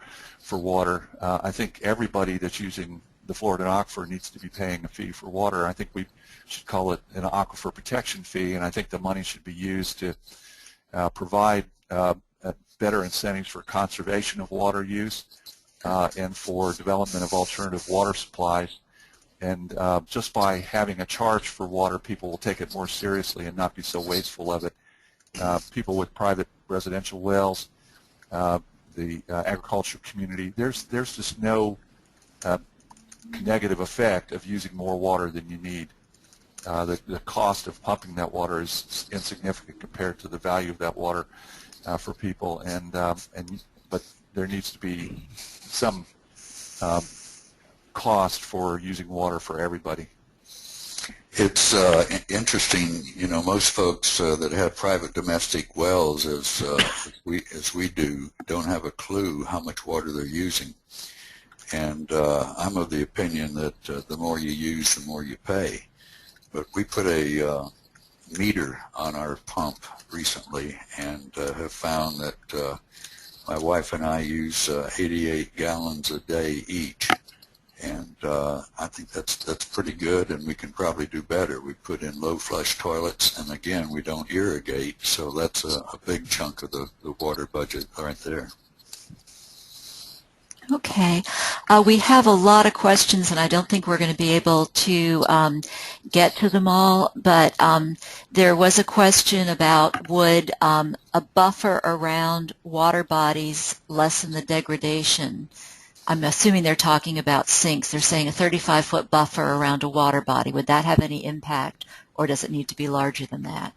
water. I think everybody that's using the Florida aquifer needs to be paying a fee for water. I think we should call it an aquifer protection fee, and I think the money should be used to provide better incentives for conservation of water use and for development of alternative water supplies. And just by having a charge for water, people will take it more seriously and not be so wasteful of it. People with private residential wells, the agriculture community, there's just no negative effect of using more water than you need. The cost of pumping that water is insignificant compared to the value of that water for people, but there needs to be some cost for using water for everybody. It's interesting, most folks that have private domestic wells, as we do, don't have a clue how much water they're using. And I'm of the opinion that the more you use, the more you pay. But we put a meter on our pump recently and have found that my wife and I use 88 gallons a day each. And I think that's pretty good, and we can probably do better. We put in low flush toilets, and again, we don't irrigate, so that's a big chunk of the water budget right there. Okay. We have a lot of questions, and I don't think we're going to be able to get to them all, but there was a question about would a buffer around water bodies lessen the degradation? I'm assuming they're talking about sinks. They're saying a 35-foot buffer around a water body. Would that have any impact, or does it need to be larger than that?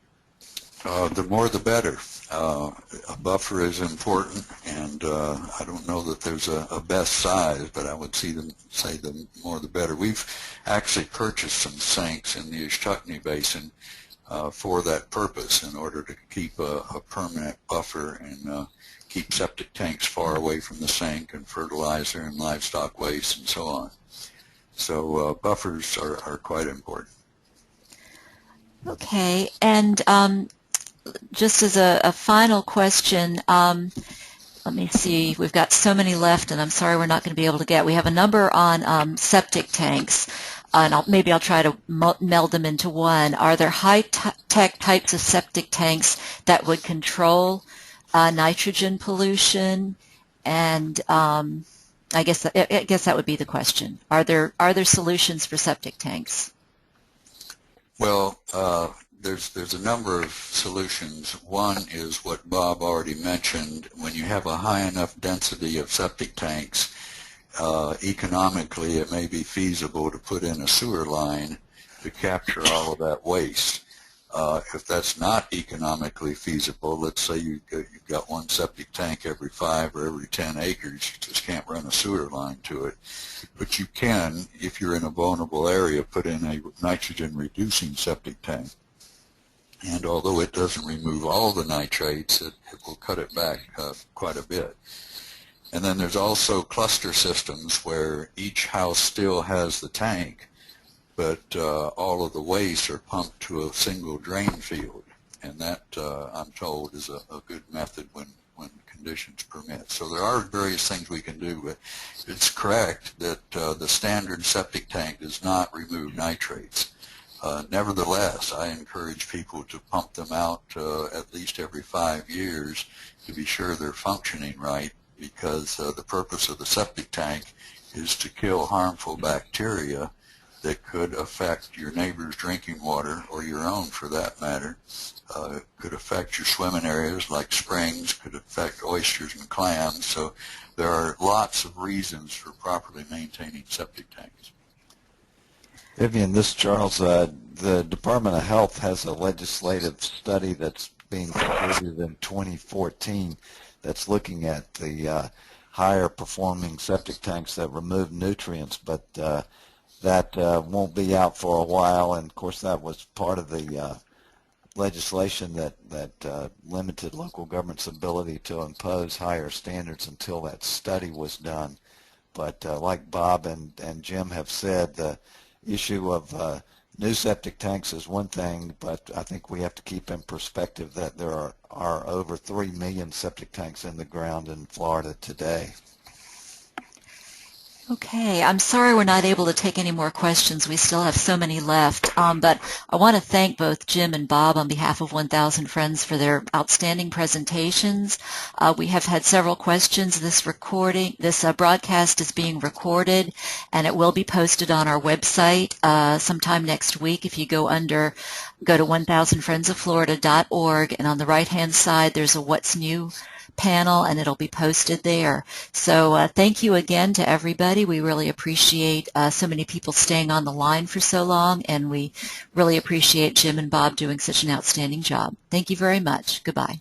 The more the better. A buffer is important, and I don't know that there's a best size, but I would say the more the better. We've actually purchased some sinks in the Ishtuckney Basin for that purpose, in order to keep a permanent buffer and keep septic tanks far away from the sink and fertilizer and livestock waste and so on. So buffers are quite important. Okay, and just as a final question, let me see, we've got so many left, and I'm sorry we're not going to be able to get. We have a number on septic tanks, and maybe I'll try to meld them into one. Are there high-tech types of septic tanks that would control nitrogen pollution? And I guess that would be the question. Are there solutions for septic tanks? Well, there's a number of solutions. One is what Bob already mentioned. When you have a high enough density of septic tanks, economically it may be feasible to put in a sewer line to capture all of that waste. If that's not economically feasible, let's say you've got one septic tank every 5 or every 10 acres, you just can't run a sewer line to it. But you can, if you're in a vulnerable area, put in a nitrogen-reducing septic tank. And although it doesn't remove all the nitrates, it will cut it back quite a bit. And then there's also cluster systems where each house still has the tank, but all of the waste are pumped to a single drain field. And that, I'm told, is a good method when conditions permit. So there are various things we can do, but it's correct that the standard septic tank does not remove nitrates. Nevertheless, I encourage people to pump them out at least every 5 years to be sure they're functioning right, because the purpose of the septic tank is to kill harmful bacteria that could affect your neighbor's drinking water, or your own for that matter. Could affect your swimming areas like springs, could affect oysters and clams. So there are lots of reasons for properly maintaining septic tanks. Vivian, this is Charles. The Department of Health has a legislative study that's being completed in 2014 that's looking at the higher performing septic tanks that remove nutrients, but that won't be out for a while, and of course that was part of the legislation that limited local government's ability to impose higher standards until that study was done. But like Bob and Jim have said, the issue of new septic tanks is one thing, but I think we have to keep in perspective that there are over 3 million septic tanks in the ground in Florida today. Okay, I'm sorry we're not able to take any more questions. We still have so many left, but I want to thank both Jim and Bob on behalf of 1,000 Friends for their outstanding presentations. We have had several questions. This broadcast is being recorded, and it will be posted on our website sometime next week. If you go to 1000friendsofflorida.org, and on the right-hand side there's a What's New panel, and it'll be posted there. So thank you again to everybody. We really appreciate so many people staying on the line for so long, and we really appreciate Jim and Bob doing such an outstanding job. Thank you very much. Goodbye.